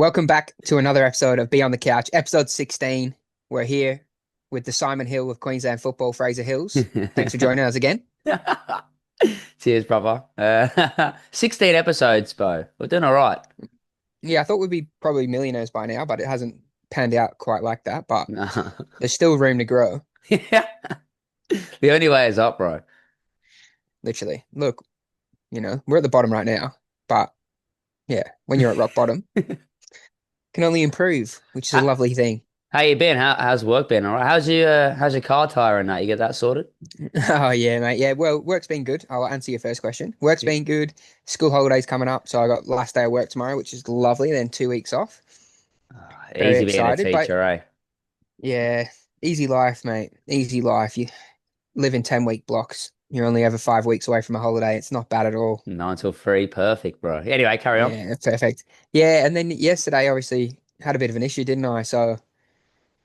Welcome back to another episode of Be on the Couch, episode 16. We're here with the Simon Hill of Queensland football, Fraser Hills. Thanks for joining us again. Cheers, brother. 16 episodes, Bo. We're doing all right. Yeah, I thought we'd be probably millionaires by now, but it hasn't panned out quite like that. But No. there's still room to grow, Yeah. The only way is up, bro. literally. Look, we're at the bottom right now, but yeah, when you're at rock bottom, can only improve, which is a How, lovely thing. how you been? How's work been? All right. How's your car tire and that? You get that sorted? Oh yeah, mate. Yeah, well, work's been good. I'll answer your first question. Work's Yeah. been good. School holidays coming up, so I got last day of work tomorrow, which is lovely. Then 2 weeks off. Very Easy being a excited, but teacher, eh? yeah, easy life, mate. Easy life. You live in 10-week blocks. You're only ever 5 weeks away from a holiday. It's not bad at all. 9 till 3, perfect, bro. Anyway, carry on. Yeah, perfect. Yeah, and then yesterday, obviously, had a bit of an issue, didn't I? So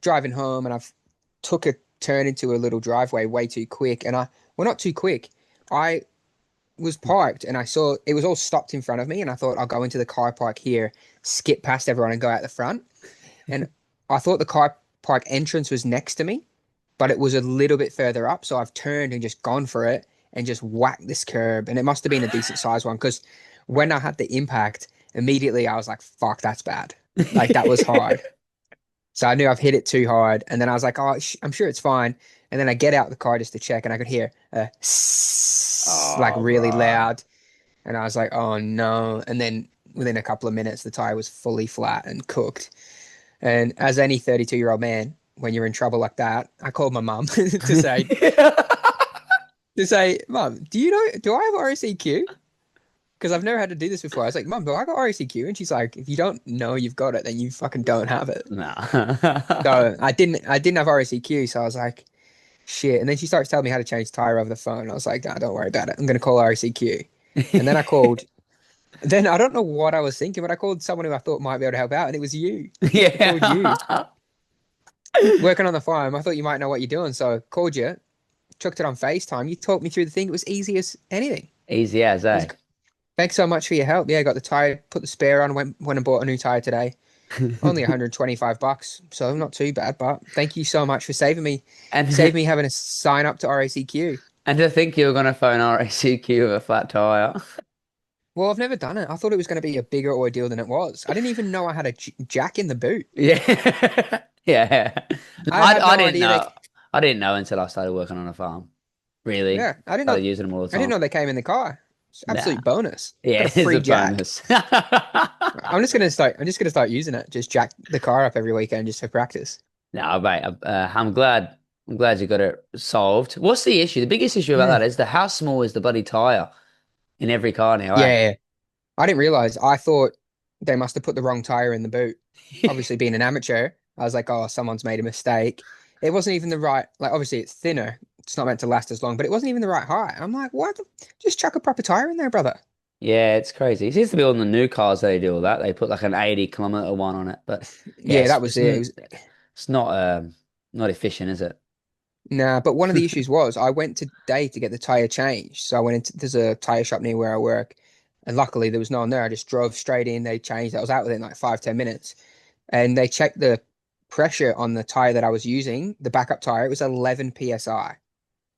driving home, and I've took a turn into a little driveway way too quick, and well, not too quick. I was parked, and I saw it was all stopped in front of me, and I thought I'll go into the car park here, skip past everyone, and go out the front. And I thought the car park entrance was next to me, but it was a little bit further up. So I've turned and just gone for it and just whacked this curb. And it must have been a decent sized one because when I had the impact, immediately I was like, fuck, that's bad. Like that was hard. So I knew I've hit it too hard. And then I was like, oh, I'm sure it's fine. And then I get out the car just to check and I could hear like Oh, really bro. loud. And I was like, oh no. And then within a couple of minutes, the tire was fully flat and cooked. And as any 32-year-old man, when you're in trouble like that, I called my mum to say, Mum, do I have RACQ? Because I've never had to do this before. I was like, Mum, do I got RACQ? And she's like, if you don't know you've got it, then you fucking don't have it. Nah. So I didn't have RACQ, so I was like, shit. And then she starts telling me how to change the tire over the phone. I was like, nah, don't worry about it. I'm gonna call RACQ. And then I called. Then I don't know what I was thinking, but I called someone who I thought might be able to help out, and it was you. I called you. Yeah. Working on the farm. I thought you might know what you're doing, so I called you, chucked it on FaceTime. You talked me through the thing. It was easy as anything. Easy as, It was, eh? thanks so much for your help. Yeah, I got the tire, put the spare on, went and bought a new tire today. Only 125 bucks, so not too bad. But thank you so much for saving And me having to sign up to RACQ. and to think you were gonna phone RACQ with a flat tire. Well, I've never done it. I thought it was going to be a bigger ordeal than it was. I didn't even know I had a jack in the boot. Yeah. Yeah. No, I I, had I no didn't idea they. know. I didn't know until I started working on a farm. Really. Yeah, I didn't know. Started using them all the I didn't time. know they came in the car. It's an Nah. absolute bonus. Got Yeah, a it is free a jack. bonus. I'm just gonna start using it. Just jack the car up every weekend just for practice. No, mate. I'm glad. I'm glad you got it solved. What's the issue? The biggest issue about Mm. that is the how small is the bloody tire in every car now, eh? Yeah, I didn't realize. I thought they must have put the wrong tire in the boot. Obviously, being an amateur, I was like, oh, someone's made a mistake. It wasn't even the right. Like, obviously, it's thinner. It's not meant to last as long, but it wasn't even the right height. I'm like, what? Just chuck a proper tire in there, brother. Yeah, it's crazy. It seems to be on the new cars they do all that. They put like an 80-kilometer one on it, but yeah, Yeah, that was it. It was it's not efficient, is it? nah. But one of the issues was I went today to get the tire changed. So I went into there's a tire shop near where I work, and luckily there was no one there. I just drove straight in. They changed. I was out within like 5-10 minutes. And they checked the pressure on the tire that I was using, the backup tire. It was 11 psi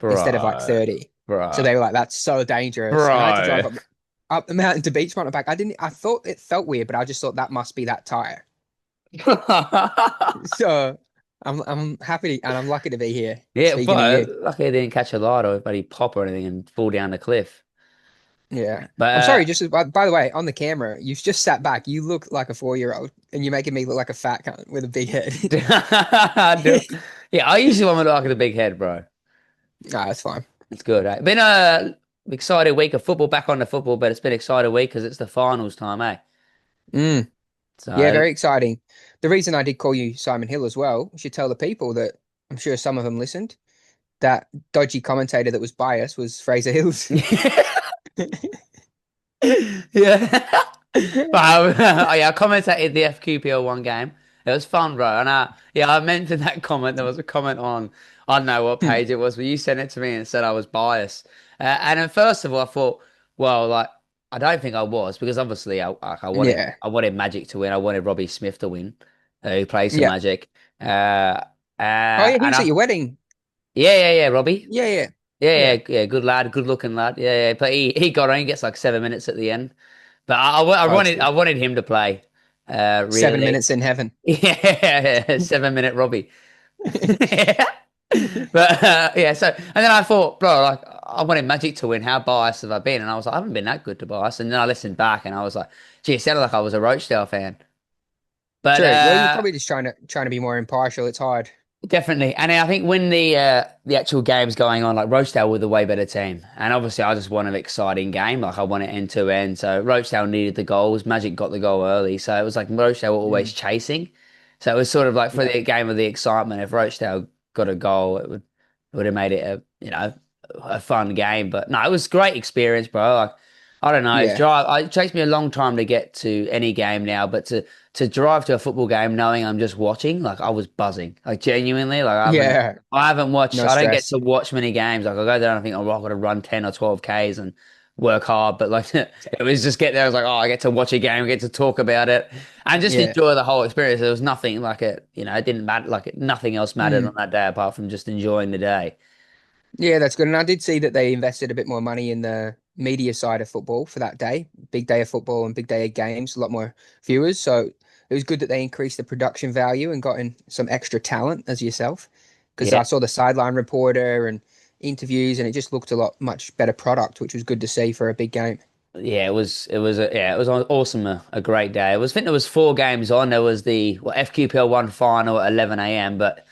instead of like Bro, 30. So bro, they were like, "That's so dangerous." And I had to drive bro. up the mountain to Beachfront and back. I didn't. I thought it felt weird, but I just thought that must be that tire. So I'm happy and I'm lucky to be here Yeah, speaking to but you. luckily I didn't catch a light or buddy pop or anything and fall down the cliff. Yeah. I'm sorry. But Just by the way, on the camera, you've just sat back. You look like a 4-year-old, and you're making me look like a fat cunt with a big head. I do. Yeah, I usually want to look at a big head, bro. Ah, that's fine. It's good. Eh? Been a excited week of football, back on the football, but it's been an excited week because it's the finals time, eh? Mm. Yeah, So very exciting. The reason I did call you Simon Hill as well, you should tell the people that I'm sure some of them listened. That dodgy commentator that was biased was Fraser Hills. yeah. But I commentated the FQPL1 game. It was fun, bro. And yeah, I mentioned that comment. There was a comment on, I don't know what Hmm. page it was, but you sent it to me and said I was biased. And then first of all, I thought, well, like, I don't think I was because obviously Yeah. I wanted Magic to win. I wanted Robbie Smith to win, who plays for Yeah. Magic. Oh yeah, he And was at I your wedding. yeah, Robbie. Yeah, yeah. Yeah, Yeah. yeah, yeah, good lad, good looking lad. Yeah, yeah. But he got on, he gets like 7 minutes at the end. But Oh, it's I good. wanted him to play. 7 Really. minutes in heaven. Yeah, 7 minute Robbie. But yeah, so and then I thought, bro, like I wanted Magic to win. How biased have I been? And I was like, I haven't been that good to bias. And then I listened back and I was like, gee, it sounded like I was a Rochdale fan. But True. Well, you're probably just trying to be more impartial. It's hard. definitely, and I think when the actual game's going on, like Rochdale were the way better team, and obviously I just want an exciting game, like I want it end to end. So Rochdale needed the goals, Magic got the goal early, so it was like Rochdale were always Mm. chasing. So it was sort of like for Yeah. the game of the excitement. If Rochdale got a goal, it would have made it a a fun game. But no, it was a great experience, bro. Like I don't know, Yeah. drive. It takes me a long time to get to any game now, but to drive to a football game knowing I'm just watching, like I was buzzing. Like genuinely, like Yeah. I haven't watched No I don't get stress. to watch many games. Like I go there and I think, oh, I've got to run 10 or 12 Ks and work hard. But like it was just get there, I was like, oh, I get to watch a game, I get to talk about it and just Yeah. enjoy the whole experience. There was nothing like it, it didn't matter nothing else mattered on Mm. that day apart from just enjoying the day. Yeah, that's good. And I did see that they invested a bit more money in the media side of football for that day. Big day of football and big day of games, a lot more viewers. So it was good that they increased the production value and got in some extra talent as yourself. Because Yeah. I saw the sideline reporter and interviews, and it just looked a lot much better product, which was good to see for a big game. Yeah, it was awesome, a great day. I think there was 4 games on. There was the FQPL1 final at 11 a.m. But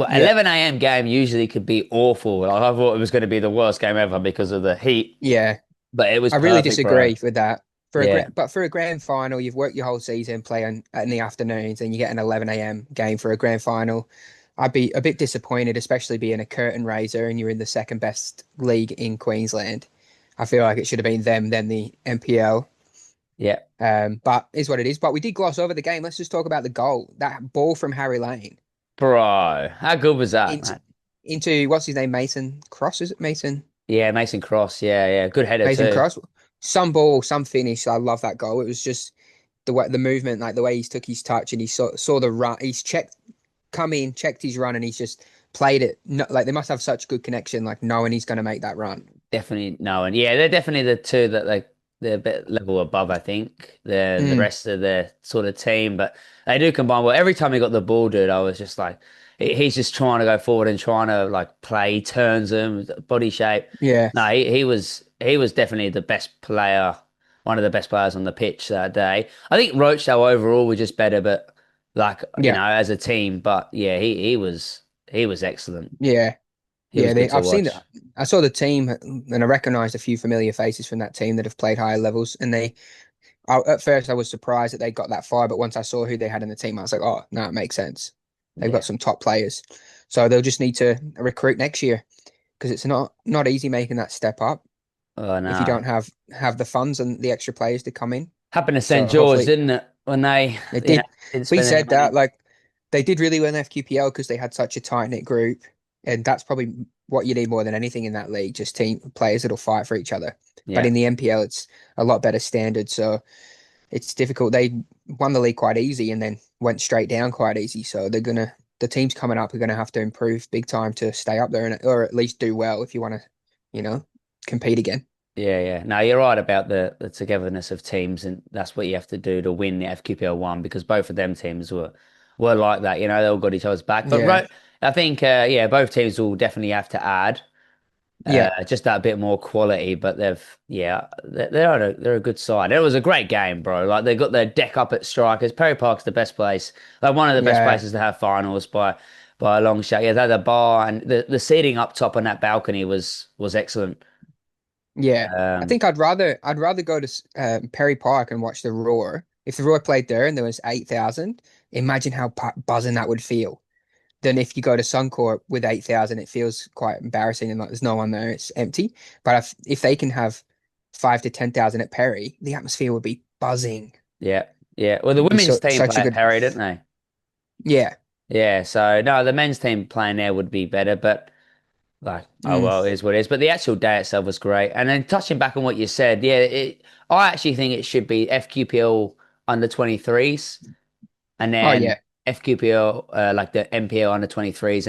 Yeah, 11 a.m. game usually could be awful. Like, I thought it was going to be the worst game ever because of the heat, yeah. but it was I really perfect, bro. disagree with that. Yeah, But for a grand final, you've worked your whole season, play in the afternoons, and you get an 11 a.m. game for a grand final. I'd be a bit disappointed, especially being a curtain raiser and you're in the second best league in Queensland. I feel like it should have been them, then the NPL. yeah, But is what it is. But we did gloss over the game. Let's just talk about the goal. That ball from Harry Lane bro. How good was that, into man? what's his name? Mason Cross, is it Mason? Yeah, Mason Cross. Yeah, yeah, good header Mason too. Cross. Some ball, some finish. I love that goal. It was just the movement, like the way he's took his touch and he saw the run. He's come in, checked his run, and he's just played it. No, like they must have such good connection, like knowing he's going to make that run. Definitely no, and yeah, they're definitely the two that they're a bit level above. I think the Mm, rest of the sort of team, but they do combine well. Every time he got the ball, dude, I was just like, he's just trying to go forward and trying to like play, he turns him, body shape. yeah, No, he was definitely the best player, one of the best players on the pitch that day. I think Rochdale overall were just better, but like yeah, as a team, but yeah, he was excellent. yeah, He was yeah. good to I've seen watch. that. I saw the team and I recognised a few familiar faces from that team that have played higher levels. And at first, I was surprised that they got that far, but once I saw who they had in the team, I was like, oh, no, it makes sense. They've got Yeah. some top players, so they'll just need to recruit next year because it's not easy making that step up Oh if you no. don't have the funds and the extra players to come in. Happened to St. So George, hopefully didn't it? When they, they did. didn't We spend any said that money. like they did really well in FQPL because they had such a tight knit group, and that's probably what you need more than anything in that league, just team players that'll fight for each other. But Yeah. in the NPL, it's a lot better standard, so it's difficult. They won the league quite easy and then went straight down quite easy. So the teams coming up are gonna have to improve big time to stay up there and or at least do well if you want to, you know, compete again. Yeah, yeah. No, you're right about the togetherness of teams, and that's what you have to do to win the FQPL1 because both of them teams were like that. They all got each other's back. But Yeah, I think yeah, both teams will definitely have to add yeah, just that bit more quality. But they're a good side. It was a great game, bro. Like they got their deck up at strikers. Perry Park's the best place, like one of the best yeah, places to have finals by a long shot. Yeah, they had the bar and the seating up top on that balcony was excellent. yeah. I Um, think I'd rather go to Perry Park and watch the Roar. If the Roar played there and there was 8,000, imagine how buzzing that would feel. Then if you go to Suncorp with 8,000, it feels quite embarrassing and like there's no one there, it's empty. But if they can have 5 to 10,000 at Perry, the atmosphere would be buzzing. Yeah, yeah. Well, the It'd be women's team such play a at good, Perry, didn't they? yeah, Yeah. So no, the men's team playing there would be better, but Like, oh Mm. well, it is what it is. But the actual day itself was great. And then touching back on what you said, yeah, I actually think it should be FQPL under 23s, and Oh then yeah, FQPL like the NPL under 23s,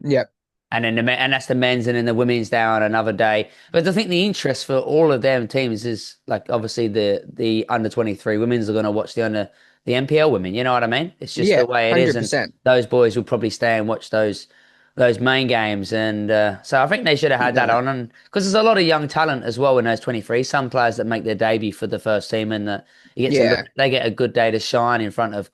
yep, and then and that's the men's, and then the women's down another day. But I think the interest for all of them teams is like obviously the under 23 women's are going to watch the NPL women. You know what I mean? It's just yeah, the way it is, hundred and percent. those boys will probably stay and watch those main games. And so I think they should have had that No, on, and because there's a lot of young talent as well in those 23. Some players that make their debut for the first team, and you get to look, yeah, they get a good day to shine in front of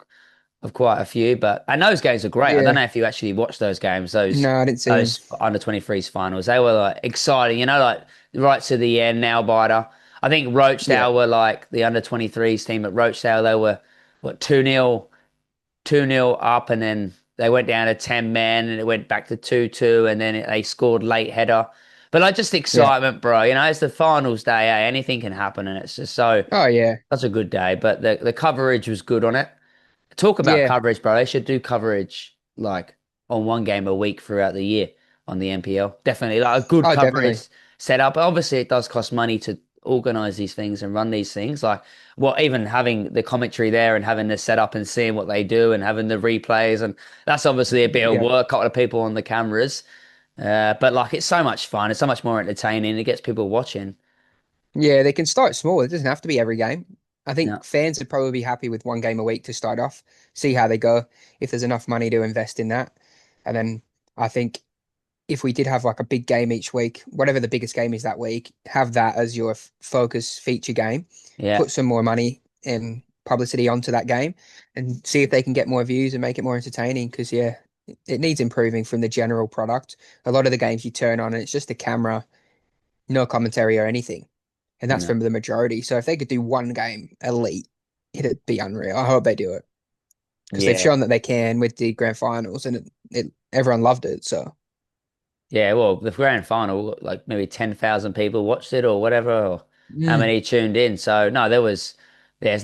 quite a few. But and those games are great. I don't yeah. know if you actually watched those games, No, I didn't see him. those under 23s finals. They were like exciting, like right to the end, nail biter. I think Yeah, Rochdale were like the under 23s team at Rochdale. They were what 2-0, 2-0 up, and then they went down to 10 men, and it went back to 2-2, and then they scored late header. But like just yeah. excitement, bro. It's the finals day. Anything can happen, and it's just Oh yeah, such a good day. But the coverage was good on it. Talk about yeah. coverage, bro. They should do coverage like on one game a week throughout the year on the NPL. Definitely, like a good Oh coverage definitely. setup. Obviously, it does cost money to organize these things and run these things. Like, what even having the commentary there and having the setup and seeing what they do and having the replays, and that's obviously a bit of Yeah, work. A couple of people on the cameras, but like it's so much fun. It's so much more entertaining. It gets people watching. yeah. They can start small. It doesn't have to be every game. I Yeah, think fans would probably be happy with one game a week to start off, see how they go, if there's enough money to invest in that, and then I think if we did have like a big game each week, whatever the biggest game is that week, have that as your focus feature game, yeah, put some more money and publicity onto that game and see if they can get more views and make it more entertaining. Because, yeah, it needs improving from the general product. A lot of the games you turn on and it's just a camera, no commentary or anything. And that's yeah, from the majority. So if they could do one game elite, it'd be unreal. I hope they do it because they've yeah. shown that they can with the grand finals and everyone loved it. So, Yeah, well, the grand final, like maybe 10,000 people watched it or whatever, or how mm, many tuned in. So no, there's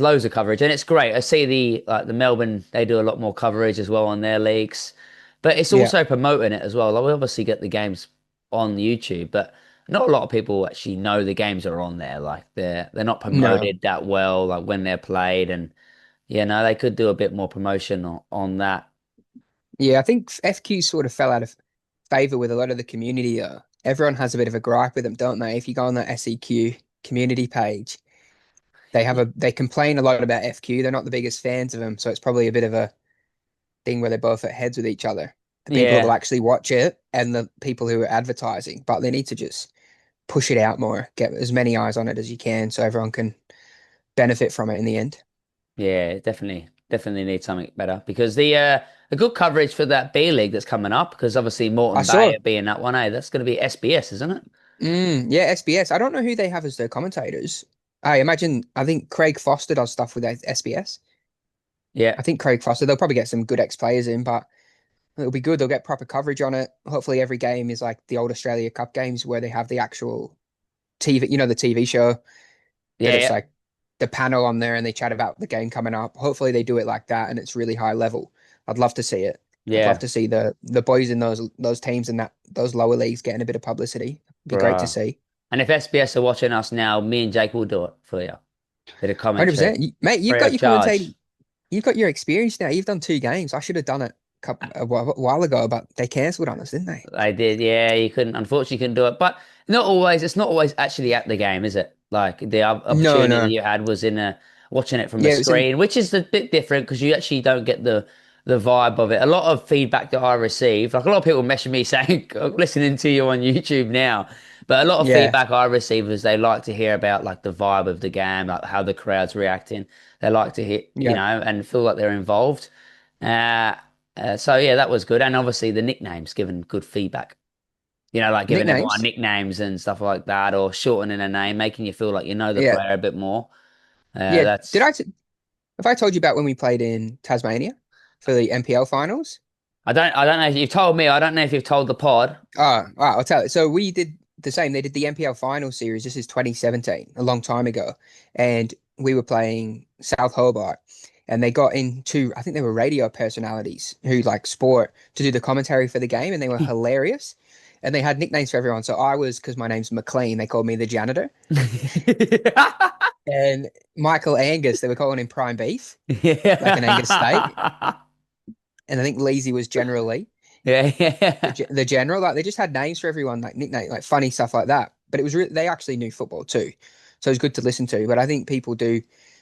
loads of coverage, and it's great. I see the Melbourne, they do a lot more coverage as well on their leagues, but it's yeah, also promoting it as well. Like we obviously get the games on YouTube, but not a lot of people actually know the games are on there. Like they're not no. promoted that well, like when they're played, and they could do a bit more promotion on that. Yeah, I think FQ sort of fell out of favor with a lot of the community. Everyone has a bit of a gripe with them, don't they? If you go on the SEQ community page, they complain a lot about FQ. They're not the biggest fans of them, so it's probably a bit of a thing where they're both at heads with each other. The people that will Yeah. actually watch it and the people who are advertising, but they need to just push it out more, get as many eyes on it as you can, so everyone can benefit from it in the end. Yeah, definitely need something better because the good coverage for that B League that's coming up because obviously I Moreton Bay saw, are being that one, that's going to be SBS, isn't it? yeah, SBS. I don't know who they have as their commentators. I think Craig Foster does stuff with SBS. Yeah, I think Craig Foster, they'll probably get some good ex-players in, but it'll be good. They'll get proper coverage on it. Hopefully every game is like the old Australia Cup games where they have the actual TV, the TV show that yeah, it's yeah, like the panel on there and they chat about the game coming up. Hopefully they do it like that and it's really high level. I'd love to see it. I'd love yeah, to see the boys in those teams and those lower leagues getting a bit of publicity. It'd be great to bro. see. And if SBS are watching us now, me and Jake will do it for you. Bit of commentary, 100%. Mate, you've free got of your charge. commentating. You've got your experience now. You've done 2 games. I should have done it a while ago, but they cancelled on us, didn't they? I did, yeah. You couldn't, unfortunately, couldn't do it, but not always. It's not always actually at the game, is it? Like the No, opportunity that no. you had was in watching it from a Yeah, it was in. screen, which is a bit different because you actually don't get the vibe of it. A lot of feedback that I received, like a lot of people messaging me saying, listening to you on YouTube now, but a lot of Yeah, feedback I receive is they like to hear about like the vibe of the game, like how the crowd's reacting. They like to hear, yeah. and feel like they're involved. Uh, so yeah, that was good, and obviously the nicknames given good feedback. Like giving everyone Nicknames. nicknames and stuff like that, or shortening a name, making you feel like you know the Yeah, player a bit more. yeah. That's Have I told you about when we played in Tasmania for the NPL finals? I don't know if you've told me. I don't know if you've told the pod. Oh, all right, I'll tell it. So we did the same. They did the NPL final series. This is 2017, a long time ago, and we were playing South Hobart, and they got into, I think they were radio personalities who like sport to do the commentary for the game, and they were hilarious. and they had nicknames for everyone. So I was, because my name's McLean, they called me the janitor. And Michael Angus, they were calling him Prime Beef, like an Angus steak. Yeah. And I think Leesy was General Lee, Yeah, yeah. the general. Like they just had names for everyone, like nickname, like funny stuff like that. But it was they actually knew football too, so it was good to listen to. But I think people do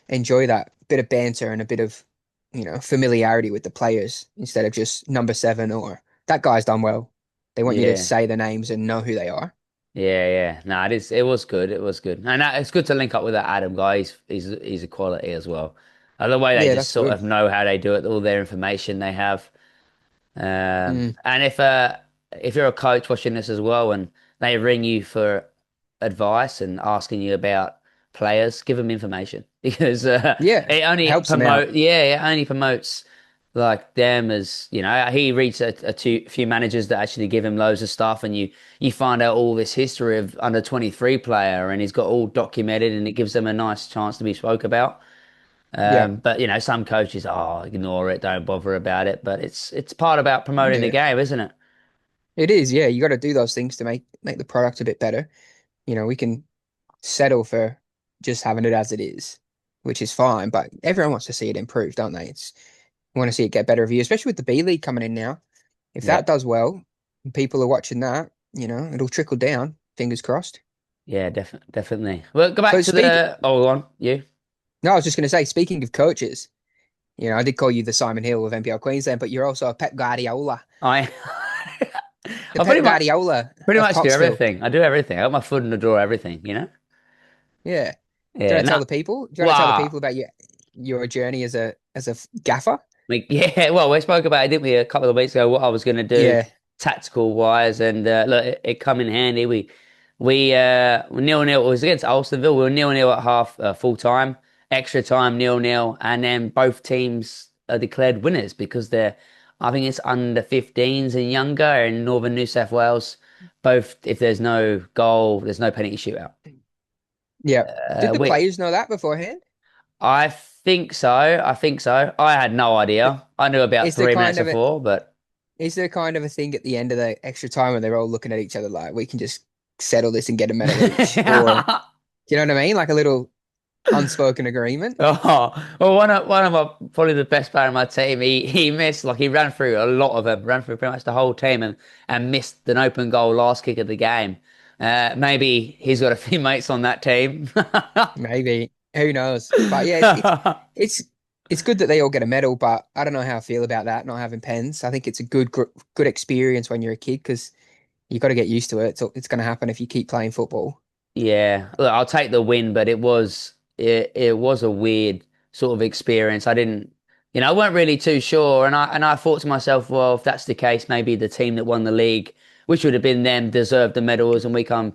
enjoy that bit of banter and a bit of familiarity with the players instead of just number seven or that guy's done well. They want you to Yeah. say the names and know who they are. Yeah, yeah. No, it is. It was good. It was good, and it's good to link up with that Adam guy. He's a quality as well. The way they Yeah, just that's sort good. of know how they do it, all their information they have. Mm, And if you're a coach watching this as well, and they ring you for advice and asking you about players, give them information because yeah, it only helps them out. promote. Yeah, it only promotes like them as he reads few managers that actually give him loads of stuff, and you find out all this history of under 23 player, and he's got all documented, and it gives them a nice chance to be spoke about. Yeah, But some coaches, ignore it, don't bother about it. But it's part about promoting the yeah, game, isn't it? it is. Yeah, you got to do those things to make the product a bit better. We can settle for just having it as it is, which is fine. But everyone wants to see it improve, don't they? It's want to see it get better review, especially with the B League coming in now. If that Yep. does well, and people are watching that, it'll trickle down. Fingers crossed. Yeah, definitely. Well, go back So to speak. the. Oh, go on, you. No, I was just going to say, speaking of coaches, I did call you the Simon Hill of NPL Queensland, but you're also a Pep Guardiola, I the I Pep Guardiola pretty of much do Pottsville. everything. I do everything. I got my foot in the door, everything. Yeah. Do you Yeah, want to tell no. the people? Do you want to tell the Wow. people about your journey as a gaffer? Like, yeah, well, we spoke about it, didn't we, a couple of weeks ago, what I was going to do Yeah. tactical wise, and look, it come in handy. We 0-0. It was against Ulsterville. We were 0-0 at half, full time, extra time 0-0, and then both teams are declared winners because I think it's under 15s and younger in Northern New South Wales. Both, if there's no goal, there's no penalty shootout. Yeah. Did the We players know that beforehand? I think so. I think so. I had no idea. I knew about Is there 3 minutes kind of a before, but Is there kind of a thing at the end of the extra time where they're all looking at each other like we can just settle this and get a medal each? Or do you know what I mean? Like a little unspoken agreement? well, one of my probably the best player on my team. He missed like he ran through a lot of them, ran through pretty much the whole team, and missed an open goal last kick of the game. Maybe he's got a few mates on that team. Maybe. Who knows? But yeah, it's it's good that they all get a medal, but I don't know how I feel about that, not having pens. I think it's a good experience when you're a kid because you got to get used to it. So it's going to happen if you keep playing football. Yeah, look, I'll take the win, but it was a weird sort of experience. I didn't, I weren't really too sure, and I thought to myself, well, if that's the case, maybe the team that won the league, which would have been them, deserved the medals, and we come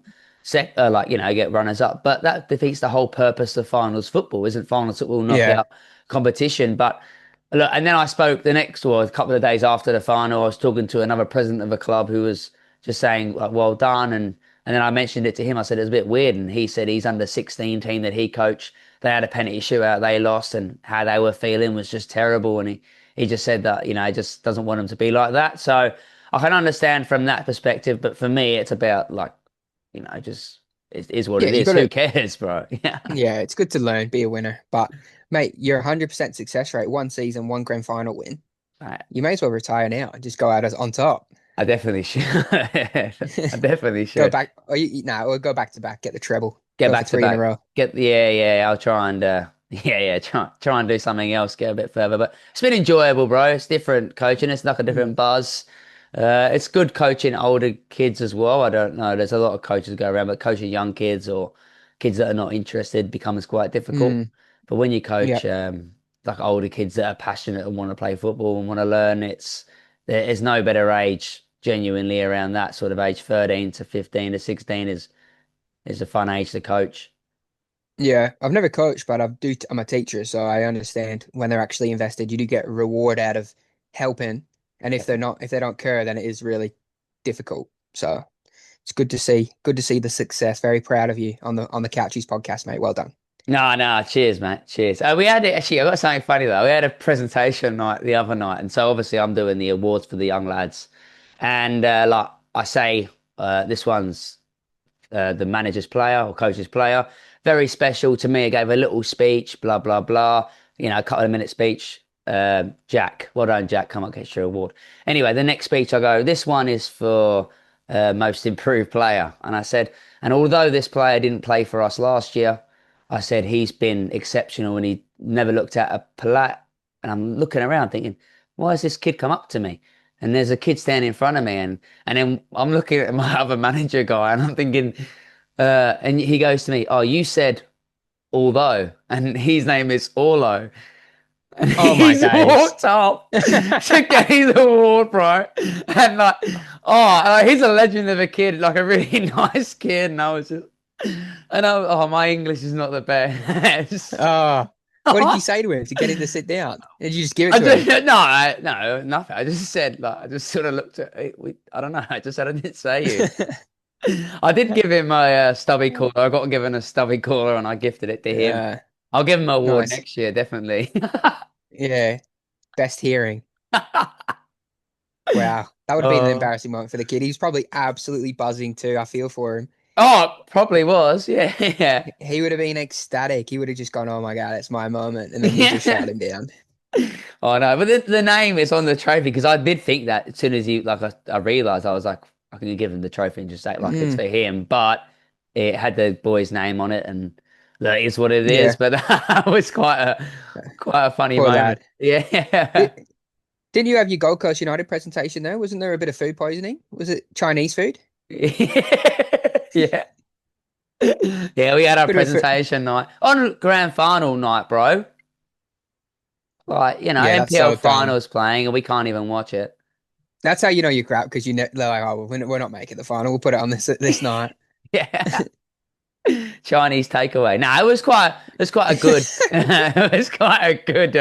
get runners up. But that defeats the whole purpose of finals football, isn't finals football Yeah. knockout competition? But look, and then I spoke the next, well, a couple of days after the final, I was talking to another president of a club who was just saying, like, well done, and then I mentioned it to him. I said it was a bit weird, and he said he's under 16 team that he coached. They had a penalty shootout, they lost, and how they were feeling was just terrible. And he just said that he just doesn't want them to be like that. So I can understand from that perspective, but for me, it's about like just it is what Yeah, it you is. got Who to cares, bro? Yeah, Yeah, it's good to learn, be a winner. But mate, you're 100% success rate, one season, one grand final win. I, You may as well retire now and just go out as on top. I definitely should. I definitely Go should. back, or or go back to back, get the treble, Get go for back to three in a back. row. Yeah. I'll try and try and do something else. Get a bit further. But it's been enjoyable, bro. It's different coaching. It's like a different Mm. buzz. It's good coaching older kids as well. I don't know. There's a lot of coaches go around, but coaching young kids or kids that are not interested becomes quite difficult. Mm. But when you Yeah, coach like older kids that are passionate and want to play football and want to learn, there's no better age genuinely around that sort of age. 13 to 15 to 16 is a fun age to coach. yeah. I've never coached, but I'm a teacher, so I understand when they're actually invested, you do get a reward out of helping. And if they don't care, then it is really difficult. So it's good to see the success. Very proud of you on the Couchies podcast, mate. Well done. No. Cheers, mate. Cheers. We had actually. I got something funny though. We had a presentation night the other night, and so obviously I'm doing the awards for the young lads, and like I say. This one's the manager's player or coach's player. Very special to me. I gave a little speech, blah, blah, blah. You know, a couple of minute speech. Jack, well done, Jack. Come on, get your award. Anyway, the next speech I go, this one is for most improved player. And I said, and although this player didn't play for us last year, I said he's been exceptional and he never looked at a polite. And I'm looking around thinking, why has this kid come up to me? And there's a kid standing in front of me, and then I'm looking at my other manager guy, and I'm thinking, and he goes to me, "Oh, you said although," and his name is Orlo, and Oh my he's days. walked up to get his award, bro, and like, he's a legend of a kid, like a really nice kid, and I was just, my English is not the best. Oh, what did you say to him to get him to sit down? Did you just give it to him? No, nothing. I just said, like, I just sort of looked at it. I don't know. I just said I didn't say you. I did give him my stubby cooler. I got given a stubby cooler and I gifted it to him. Yeah, I'll give him an award nice. next year, definitely. Yeah, best hearing. Wow, that would have been an Oh, embarrassing moment for the kid. He was probably absolutely buzzing too. I feel for him. probably was. Yeah, yeah. He would have been ecstatic. He would have just gone, "Oh my God, it's my moment," and then you just Yeah. shut him down. Oh no, but the name is on the trophy because I did think that as soon as you like I realized I was like I can give him the trophy and just say like it's Mm, for him, but it had the boy's name on it and that is what it is. yeah, But that was quite a funny poor moment. lad. Yeah. Did, didn't you have your Gold Coast United presentation though? Wasn't there a bit of food poisoning? Was it Chinese food? Yeah. Yeah, we had our Bit of a food. presentation night on grand final night, bro. Like, Yeah, that's NPL so dumb. finals playing and we can't even watch it. That's how you know you're crap because they're like, oh, we're not making the final. We'll put it on this night. Yeah. Chinese takeaway. No, it was quite a good it was quite a good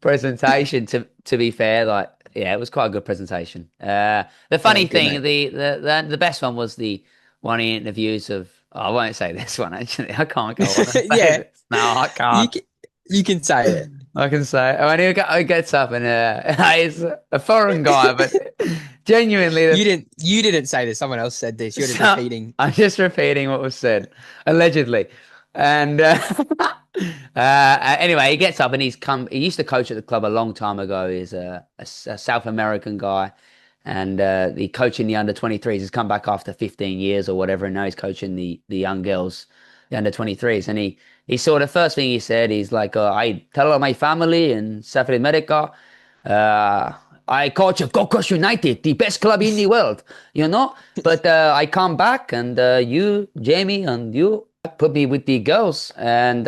presentation to be fair. Like, yeah, it was quite a good presentation. The Yeah, funny good thing, mate. the best one was the one in interviews of I won't say this one actually. I can't go on and say Yeah, this. No, I you can't. can, you can say it. I can say when he gets up and he's a foreign guy, but genuinely You didn't say this. Someone else said this. You're just so repeating. I'm just repeating what was said, allegedly. And anyway, he gets up and he's come. He used to coach at the club a long time ago. He's a South American guy, and the coaching the under 23s. He's come back after 15 years or whatever, and now he's coaching the young girls, the under 23s. And he saw the first thing he said. He's like, I tell all my family in South America. Uh, I coach Gold Coast United, the best club in the world, you know. But I come back and you, Jamie, and you put me with the girls, and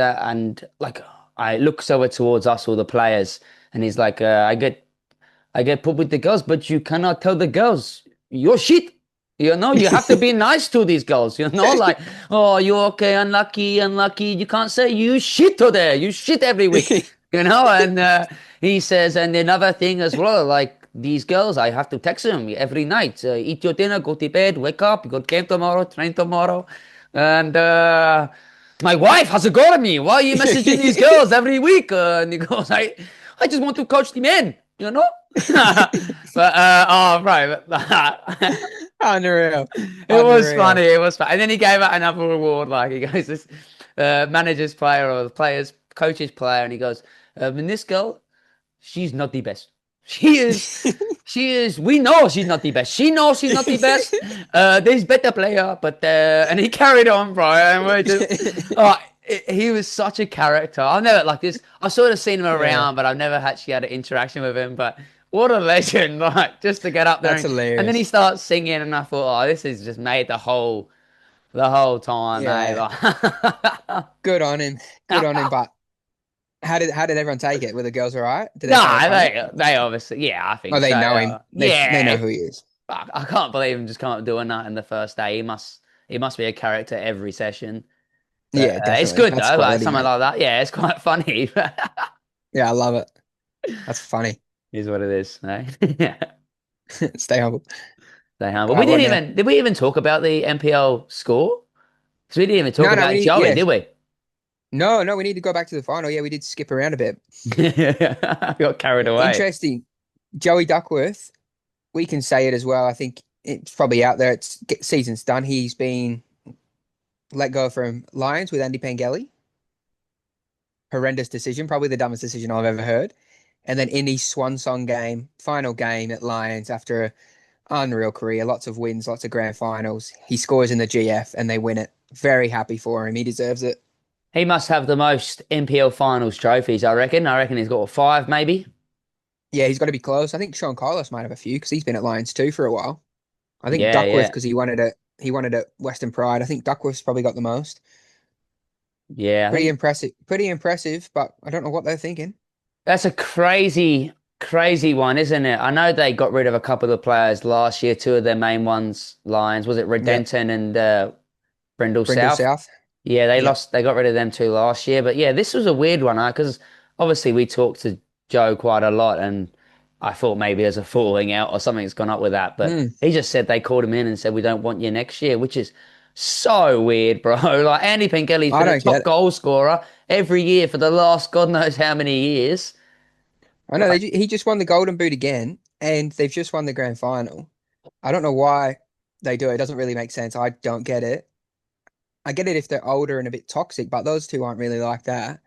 like I look over towards us, all the players, and he's like, I get put with the girls, but you cannot tell the girls you're shit. You know, you have to be nice to these girls. You know, like, oh, you okay, unlucky, unlucky. You can't say you shit today. You shit every week. You know, and he says, and another thing as well, like these girls, I have to text them every night. Eat your dinner, go to bed, wake up, you got game tomorrow, train tomorrow, and my wife has a go at me. Why are you messaging these girls every week? And he goes, I just want to coach the men. You know. But oh right, Unreal. it was Unreal. funny. It was fun. And then he gave out another award. Like he goes, this manager's player or the player's coach's player, and he goes, and this girl, she's not the best. She is. She is. We know she's not the best. She knows she's not the best. There's better player, but and he carried on, bro. And we're just. Oh, he was such a character. I've never like this. I've sort of seen him Yeah, around, but I've never actually had an interaction with him. But what a legend! Like just to get up there, that's and then he hilarious. starts singing, and I thought, oh, this has just made the whole time, mate. Yeah, Like, good on him. Good on him. But how did everyone take it? Were the girls all right? Did they no, find it funny? they obviously, yeah, I Oh, think they so. know him. They know Yeah, who he is. I can't believe him just come up doing that in the first day. He must be a character every session. But Yeah, it's definitely. good That's though, like quality, something mate. like that. Yeah, it's quite funny. Yeah, I love it. That's funny. Is what it is. Eh? Yeah. Stay humble. But we Right, what didn't now? even did we even talk about the NPL score? Because we didn't even talk No, no, about Joey, yeah. did we? No, no, we need to go back to the final. Yeah, we did skip around a bit. Got carried away. Interesting. Joey Duckworth, we can say it as well. I think it's probably out there. Season's done. He's been let go from Lions with Andy Pengelly. Horrendous decision, probably the dumbest decision I've ever heard. And then in his swan song game, final game at Lions after a unreal career, lots of wins, lots of grand finals. He scores in the GF and they win it. Very happy for him. He deserves it. He must have the most NPL finals trophies, I reckon. I reckon he's got five, maybe. Yeah, he's got to be close. I think Sean Carlos might have a few because he's been at Lions too for a while. I think Yeah, Duckworth yeah. because he wanted it Western Pride. I think Duckworth's probably got the most. Yeah, I Pretty think impressive. Pretty impressive, but I don't know what they're thinking. that's a crazy, crazy one, isn't it? I know they got rid of a couple of players last year, two of their main ones, Lions. Was it Yep. Redenton and Brindle Brindle South? South. Yeah, Yep. they got rid of them two last year. But yeah, this was a weird one, because obviously we talked to Joe quite a lot, and I thought maybe there's a falling out or something's gone up with that. But Hmm. he just said they called him in and said, we don't want you next year, which is so weird, bro. Like Andy Pengelly's I been a don't top get it. goal scorer every year for the last God knows how many years. I know Like, he just won the Golden Boot again, and they've just won the grand final. I don't know why they do it. It doesn't really make sense. I don't get it. I get it if they're older and a bit toxic, but those two aren't really like that.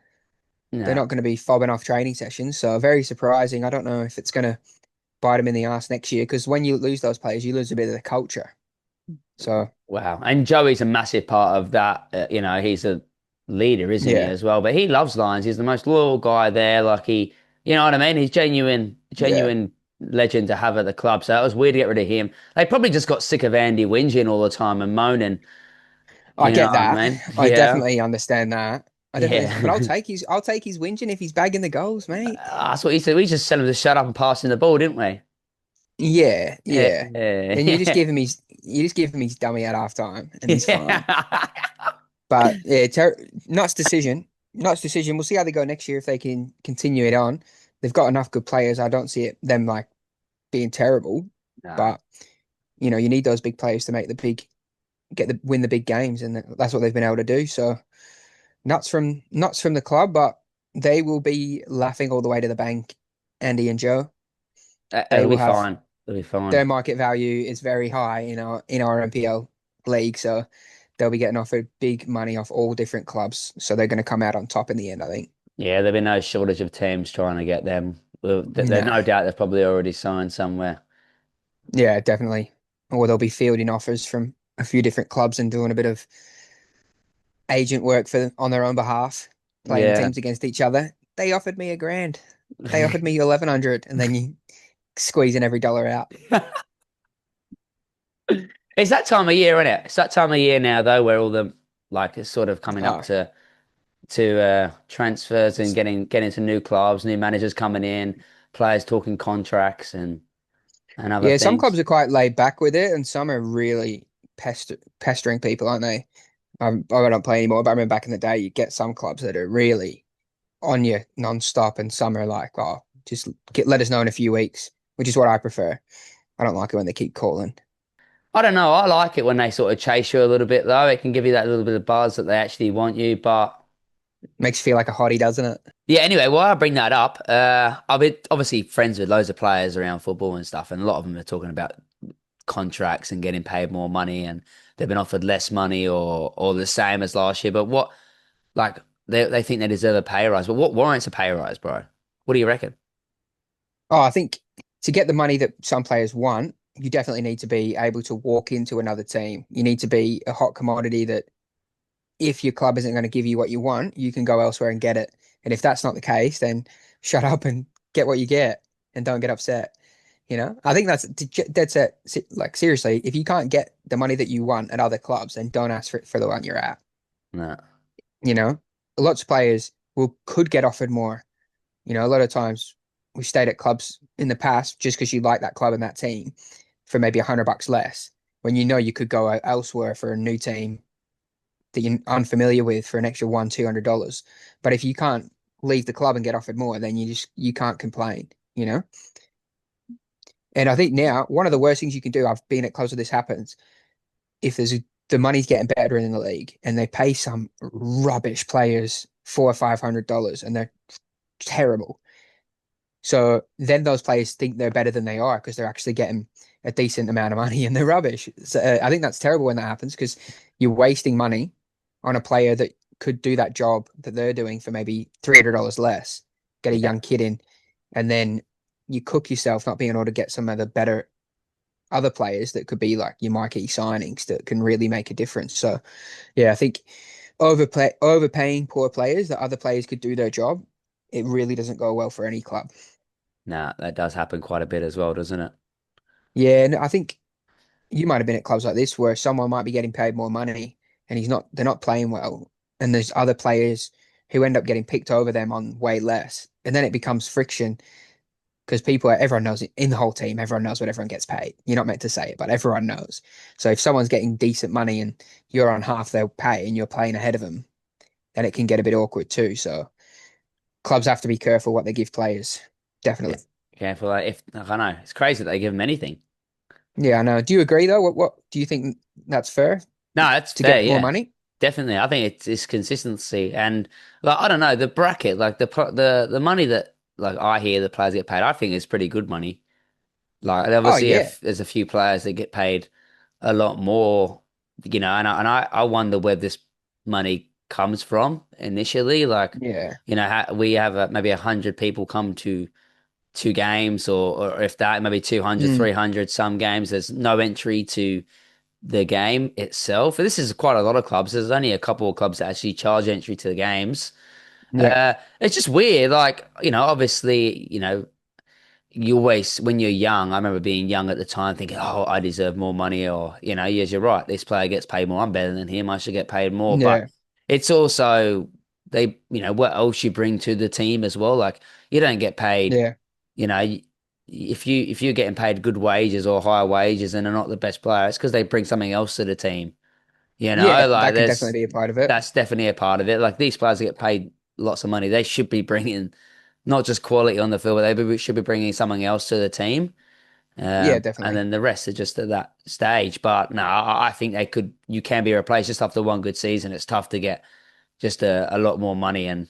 They're no. not going to be fobbing off training sessions, so very surprising. I don't know if it's going to bite them in the ass next year because when you lose those players, you lose a bit of the culture. So Wow. And Joey's a massive part of that. He's a leader, isn't he, yeah, as well? But he loves Lions. He's the most loyal guy there. Like you know what I mean? He's genuine, yeah, genuine legend to have at the club. So it was weird to get rid of him. They probably just got sick of Andy whinging all the time and moaning. I You know get what I that. mean? I Yeah. definitely understand that. I definitely, but Yeah. I'll take his whinging if he's bagging the goals, mate. That's what he said. We just tell him to shut up and pass him the ball, didn't we? Yeah, Yeah. yeah. And Yeah. you just give him his dummy at half time and he's fine. Yeah. But yeah, nuts decision. Nuts decision. We'll see how they go next year if they can continue it on. They've got enough good players. I don't see them like being terrible, No. but you need those big players to make the big win the big games, and that's what they've been able to do. So nuts from the club, but they will be laughing all the way to the bank. Andy and Joe, they It'll be will have fine. It'll be fine. their market value is very high in our NPL league, so they'll be getting offered big money off all different clubs. So they're going to come out on top in the end, I think. Yeah, there'll be no shortage of teams trying to get them. Well, there's No, no doubt they've probably already signed somewhere. yeah, definitely. Or they'll be fielding offers from a few different clubs and doing a bit of agent work for on their own behalf, playing Yeah. teams against each other. They offered me 1,000. They offered me 1,100, and then you squeezing every dollar out. It's that time of year, isn't it? It's that time of year now, though, where all the like it's sort of coming up Oh, to transfers and getting to new clubs, new managers coming in, players talking contracts and other yeah. Some things. clubs are quite laid back with it, and some are really pestering people, aren't they? I don't play anymore, but I remember back in the day, you get some clubs that are really on you non-stop, and some are like, oh, just let us know in a few weeks, which is what I prefer. I don't like it when they keep calling. I don't know. I like it when they sort of chase you a little bit, though. It can give you that little bit of buzz that they actually want you, but. Makes you feel like a hottie, doesn't it? Yeah, anyway, while I bring that up, I've been obviously friends with loads of players around football and stuff, and a lot of them are talking about contracts and getting paid more money, and they've been offered less money or the same as last year. But what, like, they think they deserve a pay rise, but what warrants a pay rise, bro? What do you reckon? Oh, I think to get the money that some players want, you definitely need to be able to walk into another team. You need to be a hot commodity that if your club isn't going to give you what you want, you can go elsewhere and get it. And if that's not the case, then shut up and get what you get and don't get upset. I think that's it. Like seriously, if you can't get the money that you want at other clubs, then don't ask for it for the one you're at. No. You know, Lots of players will could get offered more. A lot of times we stayed at clubs in the past just because you like that club and that team for maybe $100 less when you could go elsewhere for a new team that you're unfamiliar with for an extra $200. But if you can't leave the club and get offered more, then you can't complain. And I think now one of the worst things you can do, I've been at clubs where this happens, if the money's getting better in the league and they pay some rubbish players $400 or $500 and they're terrible. So then those players think they're better than they are because they're actually getting a decent amount of money and they're rubbish. So, I think that's terrible when that happens because you're wasting money on a player that could do that job that they're doing for maybe $300 less. Get a Yeah. young kid in, and then you cook yourself not being able to get some of the better other players that could be like your marquee signings that can really make a difference. So yeah, I think overpaying poor players that other players could do their job, it really doesn't go well for any club. Nah, that does happen quite a bit as well, doesn't it? Yeah, and I think you might have been at clubs like this where someone might be getting paid more money and they're not playing well. And there's other players who end up getting picked over them on way less. And then it becomes friction because everyone knows it in the whole team, everyone knows what everyone gets paid. You're not meant to say it, but everyone knows. So if someone's getting decent money and you're on half their pay and you're playing ahead of them, then it can get a bit awkward too. So clubs have to be careful what they give players. Yeah. Definitely. Careful. Like, if I don't know, it's crazy that they give them anything. Yeah, I know. Do you agree though? What do you think that's fair No, that's to fair. get more Yeah, money? definitely. I think it's consistency and like I don't know the bracket, like the money that like I hear the players get paid. I think is pretty good money. Like Oh obviously, yeah, if there's a few players that get paid a lot more, and I wonder where this money comes from initially. Like, yeah. we have maybe 100 people come to two games, or if that, maybe 200, Mm, 300. Some games there's no entry to the game itself. This is quite a lot of clubs. There's only a couple of clubs that actually charge entry to the games. yeah, It's just weird. Like, obviously, you always, when you're young, I remember being young at the time thinking, oh, I deserve more money. Or, yes, you're right. This player gets paid more. I'm better than him. I should get paid more. But yeah, it's also, what else you bring to the team as well. Like, you don't get paid, yeah, you know, if you're getting paid good wages or higher wages and they're not the best player, it's because they bring something else to the team. yeah. Like That could definitely there's be a part of it. that's definitely a part of it. Like these players get paid lots of money. They should be bringing not just quality on the field, but should be bringing something else to the team. Yeah, And definitely. then the rest are just at that stage. But no, I think you can be replaced just after one good season. It's tough to get just a lot more money. And,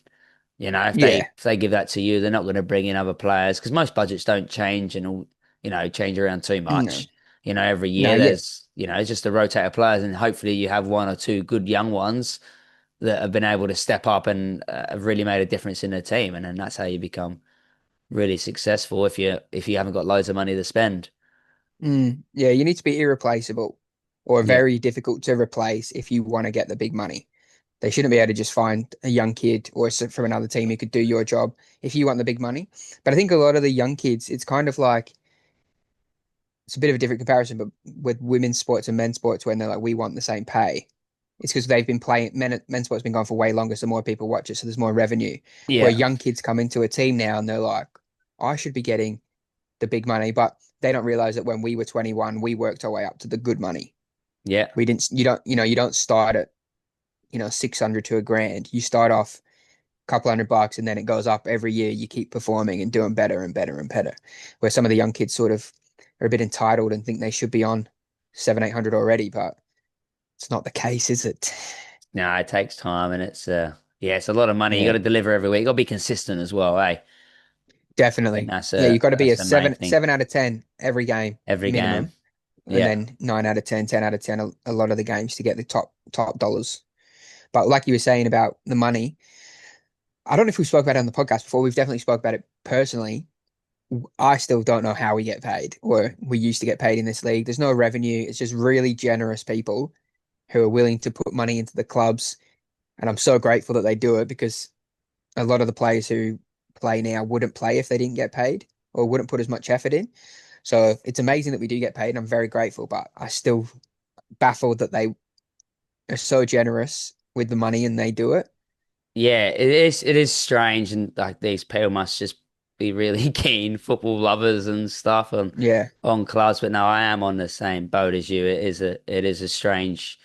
if they Yeah, if they give that to you, they're not going to bring in other players because most budgets don't change and all, change around too no, much. Every no, year yeah, there's, it's just a rotate of players and hopefully you have one or two good young ones that have been able to step up and have really made a difference in the team. And then that's how you become really successful if you haven't got loads of money to spend. yeah. You need to be irreplaceable or Yeah. very difficult to replace if you want to get the big money. They shouldn't be able to just find a young kid or from another team who could do your job if you want the big money. But I think a lot of the young kids, it's kind of like it's a bit of a different comparison, but with women's sports and men's sports, when they're like, we want the same pay, it's because they've been playing men's sports been going for way longer, so more people watch it, so there's more revenue. Where Yeah. young kids come into a team now and they're like, I should be getting the big money, but they don't realize that when we were 21, we worked our way up to the good money. Yeah. We didn't, you don't start at, 600 to a grand. You start off a couple $100 and then it goes up every year. You keep performing and doing better and better and better. Where some of the young kids sort of are a bit entitled and think they should be on 700, 800 already, but it's not the case, is it? No, it takes time and it's a lot of money. You got Yeah, to deliver every week. You got to be consistent as well, eh? I think definitely. that's Yeah, a you've got to be that's a the main thing. 7 out of 10 every game Every game. minimum, and Yeah. then 9 out of 10, 10 out of 10 a lot of the games to get the top dollars. But like you were saying about the money, I don't know if we spoke about it on the podcast before. We've definitely spoke about it personally. I still don't know how we get paid, or we used to get paid in this league. There's no revenue. It's just really generous people who are willing to put money into the clubs, and I'm so grateful that they do it because a lot of the players who play now wouldn't play if they didn't get paid or wouldn't put as much effort in. So it's amazing that we do get paid, and I'm very grateful. But I still baffled that they are so generous with the money and they do it. Yeah, it is strange and like these people must just be really keen football lovers and stuff Yeah, on clubs. But no, I am on the same boat as you. It is a strange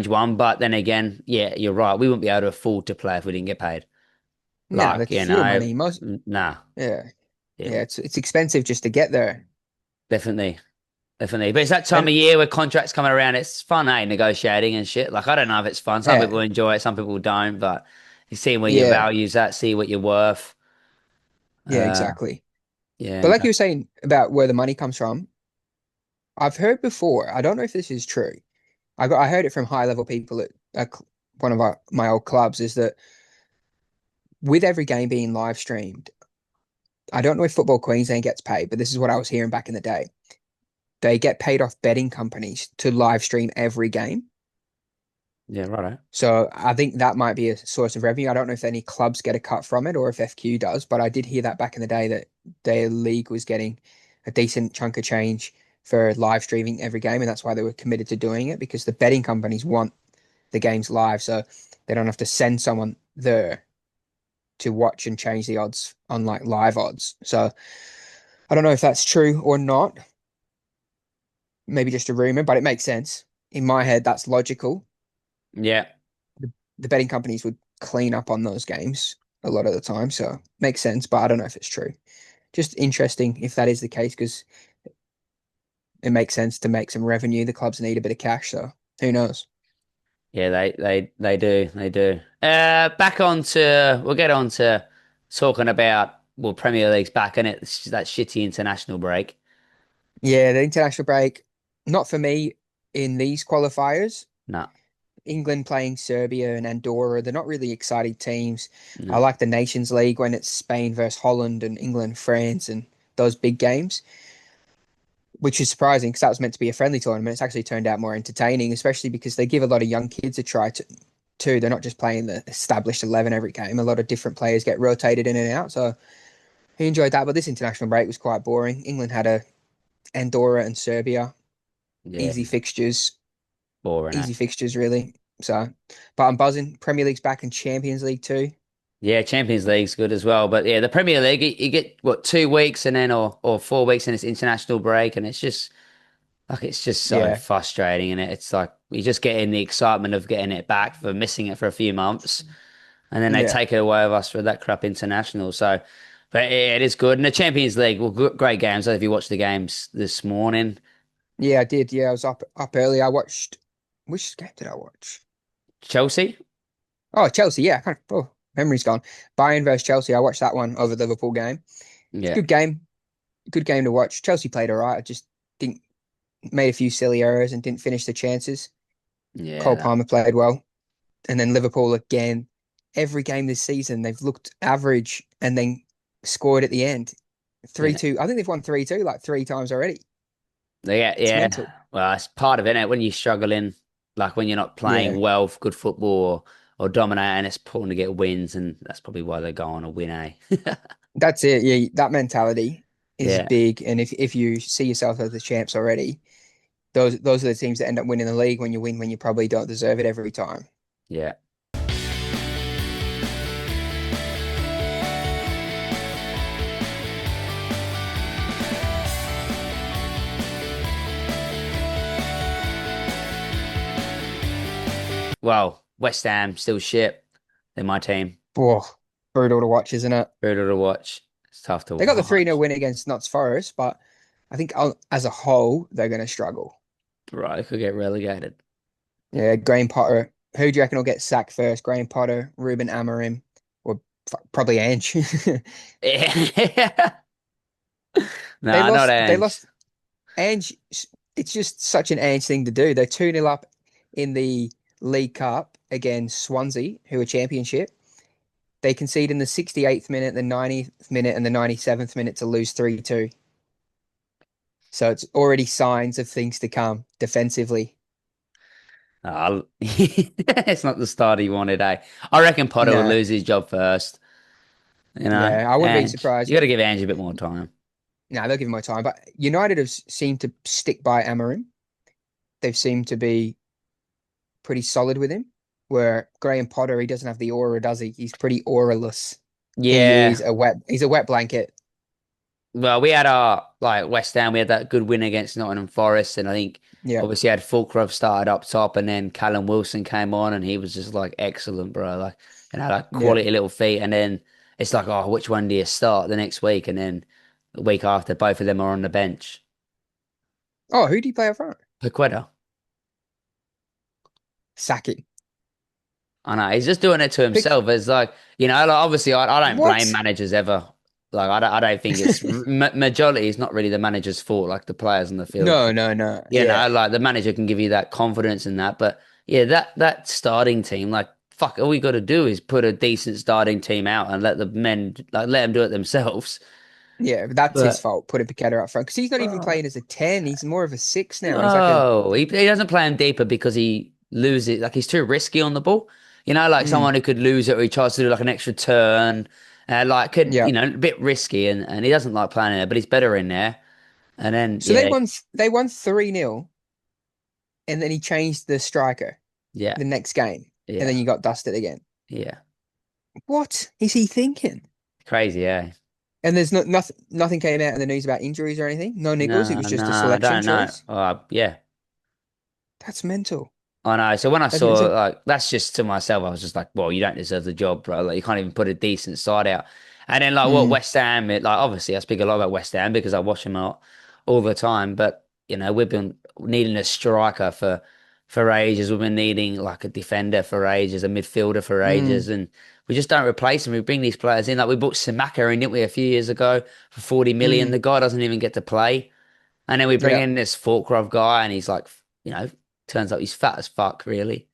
one. But then again, yeah, you're right. We wouldn't be able to afford to play if we didn't get paid. no, Like, that's sheer money. Most, nah. yeah, Yeah, yeah, it's expensive just to get there. definitely. Definitely. But it's that time And of year where contracts coming around. It's fun, eh? Negotiating and shit. Like, I don't know if it's fun. Some yeah, people enjoy it, some people don't. But you see where your yeah, value's at, see what you're worth. Yeah, Uh, exactly. yeah, But like no, you were saying about where the money comes from, I've heard before. I don't know if this is true. I heard it from high level people at one of my old clubs. Is that with every game being live streamed, I don't know if Football Queensland gets paid, but this is what I was hearing back in the day. They get paid off betting companies to live stream every game. yeah, right. So I think that might be a source of revenue. I don't know if any clubs get a cut from it or if FQ does, but I did hear that back in the day that their league was getting a decent chunk of change for live streaming every game, and that's why they were committed to doing it because the betting companies want the games live, so they don't have to send someone there to watch and change the odds on like live odds. So I don't know if that's true or not. Maybe just a rumor, but it makes sense. In my head, that's logical. Yeah, The betting companies would clean up on those games a lot of the time, so makes sense, but I don't know if it's true. Just interesting if that is the case because it makes sense to make some revenue. The clubs need a bit of cash, so who knows? yeah, they do, they do. Back on to we'll get on to talking about well, Premier League's back in it. That shitty international break. Yeah, the international break, not for me in these qualifiers. No, England playing Serbia and Andorra, they're not really exciting teams. I no, like the Nations League when it's Spain versus Holland and England, France, and those big games, which is surprising because that was meant to be a friendly tournament. It's actually turned out more entertaining, especially because they give a lot of young kids a try too. They're not just playing the established 11 every game. A lot of different players get rotated in and out. So he enjoyed that. But this international break was quite boring. England had a Andorra and Serbia, yeah, easy fixtures, boring. Eh? easy fixtures really. So, but I'm buzzing. Premier League's back and Champions League too. Yeah, Champions League's good as well. But yeah, the Premier League, you get what 2 weeks and then or 4 weeks and it's international break, and it's just so Yeah, frustrating. And it's like you're just getting the excitement of getting it back for missing it for a few months, and then they yeah, take it away of us for that crap international. So, but yeah, it is good. And the Champions League, well, great games. I don't know if you watched the games this morning. yeah. I did. Yeah, I was up early. I watched. Which game did I watch? Chelsea, Oh, Chelsea. Yeah, oh, memory's gone. Bayern versus Chelsea. I watched that one over the Liverpool game. It's a yeah, good game. Good game to watch. Chelsea played all right. I just didn't made a few silly errors and didn't finish the chances. yeah, Cole Palmer played well, and then Liverpool again. Every game this season, they've looked average and then scored at the end. yeah, 3-2. I think they've won 3-2 like three times already. yeah, It's yeah. mental. Well, it's part of it, innit? When you're struggling, like when you're not playing Yeah, well, good football or dominating, it's important to get wins, and that's probably why they go on a win, eh? that's it. Yeah, that mentality is Yeah, big. And if you see yourself as the champs already, those are the teams that end up winning the league when you win when you probably don't deserve it every time. yeah. Well, West Ham still shit. They're my team. Whoa, brutal to watch, isn't it? Brutal to watch. It's tough to They got the 3-0 watch. win against Notts Forest, but I think as a whole, they're going to struggle. Right, they could get relegated. Yeah, Graham Potter. Who do you reckon will get sacked first? Graham Potter, Ruben Amorim, or probably Ange? Yeah. They Nah, not lost. They Ange. lost. Ange. It's just such an Ange thing to do. They're 2-0 up in the League Cup against Swansea, who are Championship. They concede in the 68th minute, the 90th minute, and the 97th minute to lose 3-2. So it's already signs of things to come defensively. Nah, it's not the start he wanted, eh? I reckon Potter would Nah, lose his job first. You know, yeah, I wouldn't be Ange. You surprised. got to give Ange a bit more time. Nah, they'll give him more time. But United have seemed to stick by Amorim. They've seemed to be pretty solid with him. Where Graham Potter, he doesn't have the aura, does he? He's pretty auraless. Yeah. He's a wet blanket. Well, we had our like West Ham. We had that good win against Nottingham Forest, and I think Yeah, obviously had Fulcroft started up top, and then Callum Wilson came on, and he was just like excellent, bro. Like and had like yeah. quality little feet, and then it's like, oh, which one do you start the next week? And then the week after, both of them are on the bench. Oh, who do you play up front? Paqueta. Saki. I know he's just doing it to Pick himself. It's like like, obviously I don't blame what? managers ever. Like I don't think it's majority is not really the manager's fault. Like the players on the field, No, no, no. you know, Yeah. like the manager can give you that confidence in that. But yeah, that starting team, like fuck, all we got to do is put a decent starting team out and let the men like let them do it themselves. Yeah, that's his But fault, putting Paqueta up front. Because he's not even uh, playing as a 10. He's more of a 6 now. He's like a. no, he doesn't play him deeper because he loses. Like he's too risky on the ball. You know, like Mm, someone who could lose it or he tries to do like an extra turn. Like could yeah. a bit risky and he doesn't like playing there, but he's better in there. And then So they yeah, won 3-0, and then he changed the striker yeah, the next game. And then yeah, you got dusted again. yeah. What is he thinking? Crazy, yeah. And there's nothing came out in the news about injuries or anything. No niggles. It No, was no, just a I selection don't know. choice. Yeah, That's mental. I know. So when I That's mental. saw like that's just to myself, I was just like, well, you don't deserve the job, bro. Like you can't even put a decent side out. And then like what Mm, West Ham, like obviously I speak a lot about West Ham because I watch them all the time. But we've been needing a striker for ages. We've been needing like a defender for ages, a midfielder for mm, ages, and we just don't replace them. We bring these players in. Like we bought Samaka in, didn't we, a few years ago for 40 million. mm. The guy doesn't even get to play. And then we bring Yeah. in this Forkrov guy, and he's like, turns out he's fat as fuck, really.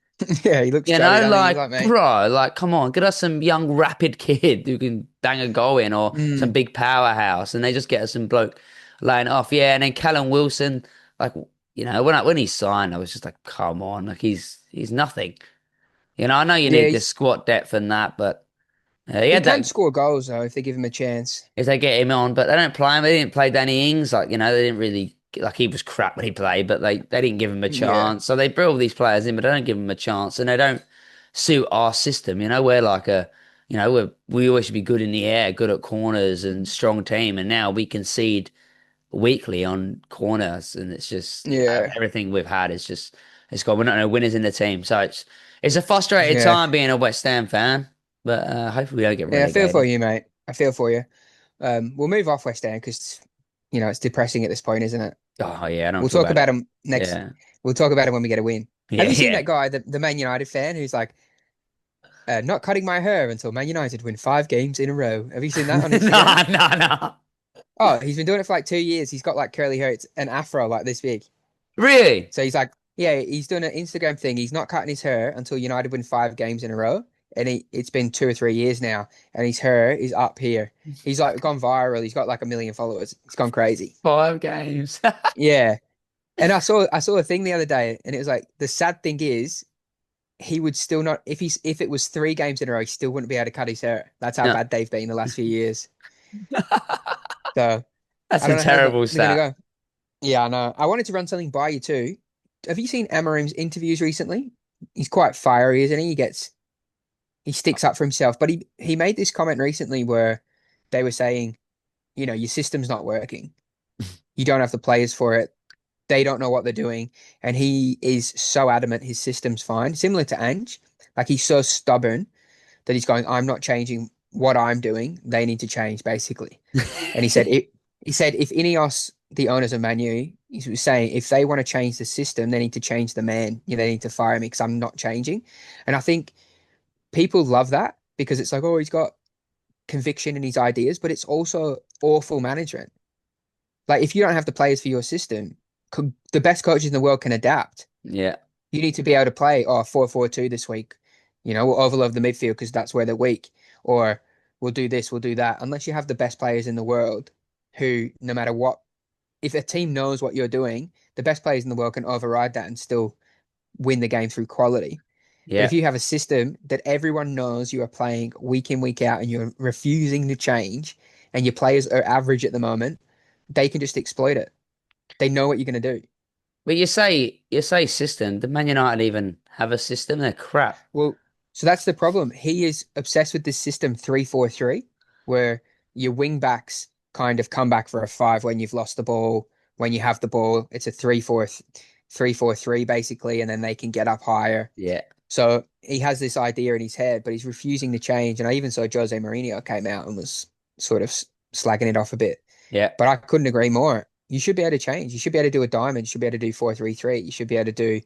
Yeah, he looks chubby, doesn't he? He's Like, like, mate. bro, like, come on, get us some young, rapid kid who can bang a goal in, or some Mm. big powerhouse, and they just get us some bloke laying it off. Yeah, and then Callum Wilson, like, when he signed, I was just like, come on, like he's nothing. I know you Yeah, need the squad depth and that, but he he had can that. score goals though if they give him a chance. If they get him on, but they don't play him. They didn't play Danny Ings. Like, they didn't really like he was crap when he played, but they didn't give him a Yeah. chance. So they bring all these players in, but they don't give him a chance, and they don't suit our system. We're like we always should be good in the air, good at corners, and strong team, and now we concede weekly on corners, and it's just Yeah. everything we've had is just it's gone. We're not no winners in the team, so it's a frustrated Yeah. time being a West Ham fan, but hopefully we don't get Yeah, I feel for relegated. you, mate. I feel for you. We'll move off West Ham because it's depressing at this point, isn't it? Oh yeah, I don't We'll talk talk about about it. him next. Yeah. We'll talk about him when we get a win. Have Yeah, you seen yeah. that guy, the Man United fan, who's like, not cutting my hair until Man United win 5 games in a row? Have you seen that on Instagram? No, no, no. Oh, he's been doing it for like 2 years. He's got like curly hair. It's an afro like this big. Really? So he's like, yeah, he's doing an Instagram thing. He's not cutting his hair until United win 5 games in a row. And it's been 2 or 3 years now, and his hair is up here. He's like gone viral. He's got like 1 million followers. It's gone crazy. 5 games. Yeah. And I saw a thing the other day, and it was like the sad thing is he would still not if it was 3 games in a row, he still wouldn't be able to cut his hair. That's how No. bad they've been the last few years. So That's I a don't know how terrible they're gonna stat. go. Yeah, I know. I wanted to run something by you too. Have you seen Amarim's interviews recently? He's quite fiery, isn't he? He sticks up for himself. But he made this comment recently where they were saying, your system's not working. You don't have the players for it. They don't know what they're doing. And he is so adamant his system's fine. Similar to Ange. Like he's so stubborn that he's going, I'm not changing what I'm doing. They need to change, basically. And he said if Ineos, the owners of Manu, he was saying if they want to change the system, they need to change the man. They need to fire me because I'm not changing. And I think people love that because it's like, oh, he's got conviction in his ideas, but it's also awful management. Like if you don't have the players for your system, the best coaches in the world can adapt. Yeah. You need to be able to play 4-4-2 this week. We'll overload the midfield because that's where they're weak. Or we'll do this, we'll do that. Unless you have the best players in the world who, no matter what, if a team knows what you're doing, the best players in the world can override that and still win the game through quality. But Yeah. if you have a system that everyone knows you are playing week in, week out, and you're refusing to change, and your players are average at the moment, they can just exploit it. They know what you're going to do. But you say system. Did Man United even have a system? They're crap. Well, so that's the problem. He is obsessed with this system 3-4-3, where your wing backs kind of come back for a five when you've lost the ball. When you have the ball, it's a 3-4-3 basically, and then they can get up higher. Yeah. So he has this idea in his head, but he's refusing to change. And I even saw Jose Mourinho came out and was sort of slagging it off a bit. Yeah. But I couldn't agree more. You should be able to change. You should be able to do a diamond. You should be able to do 4-3-3. You should be able to do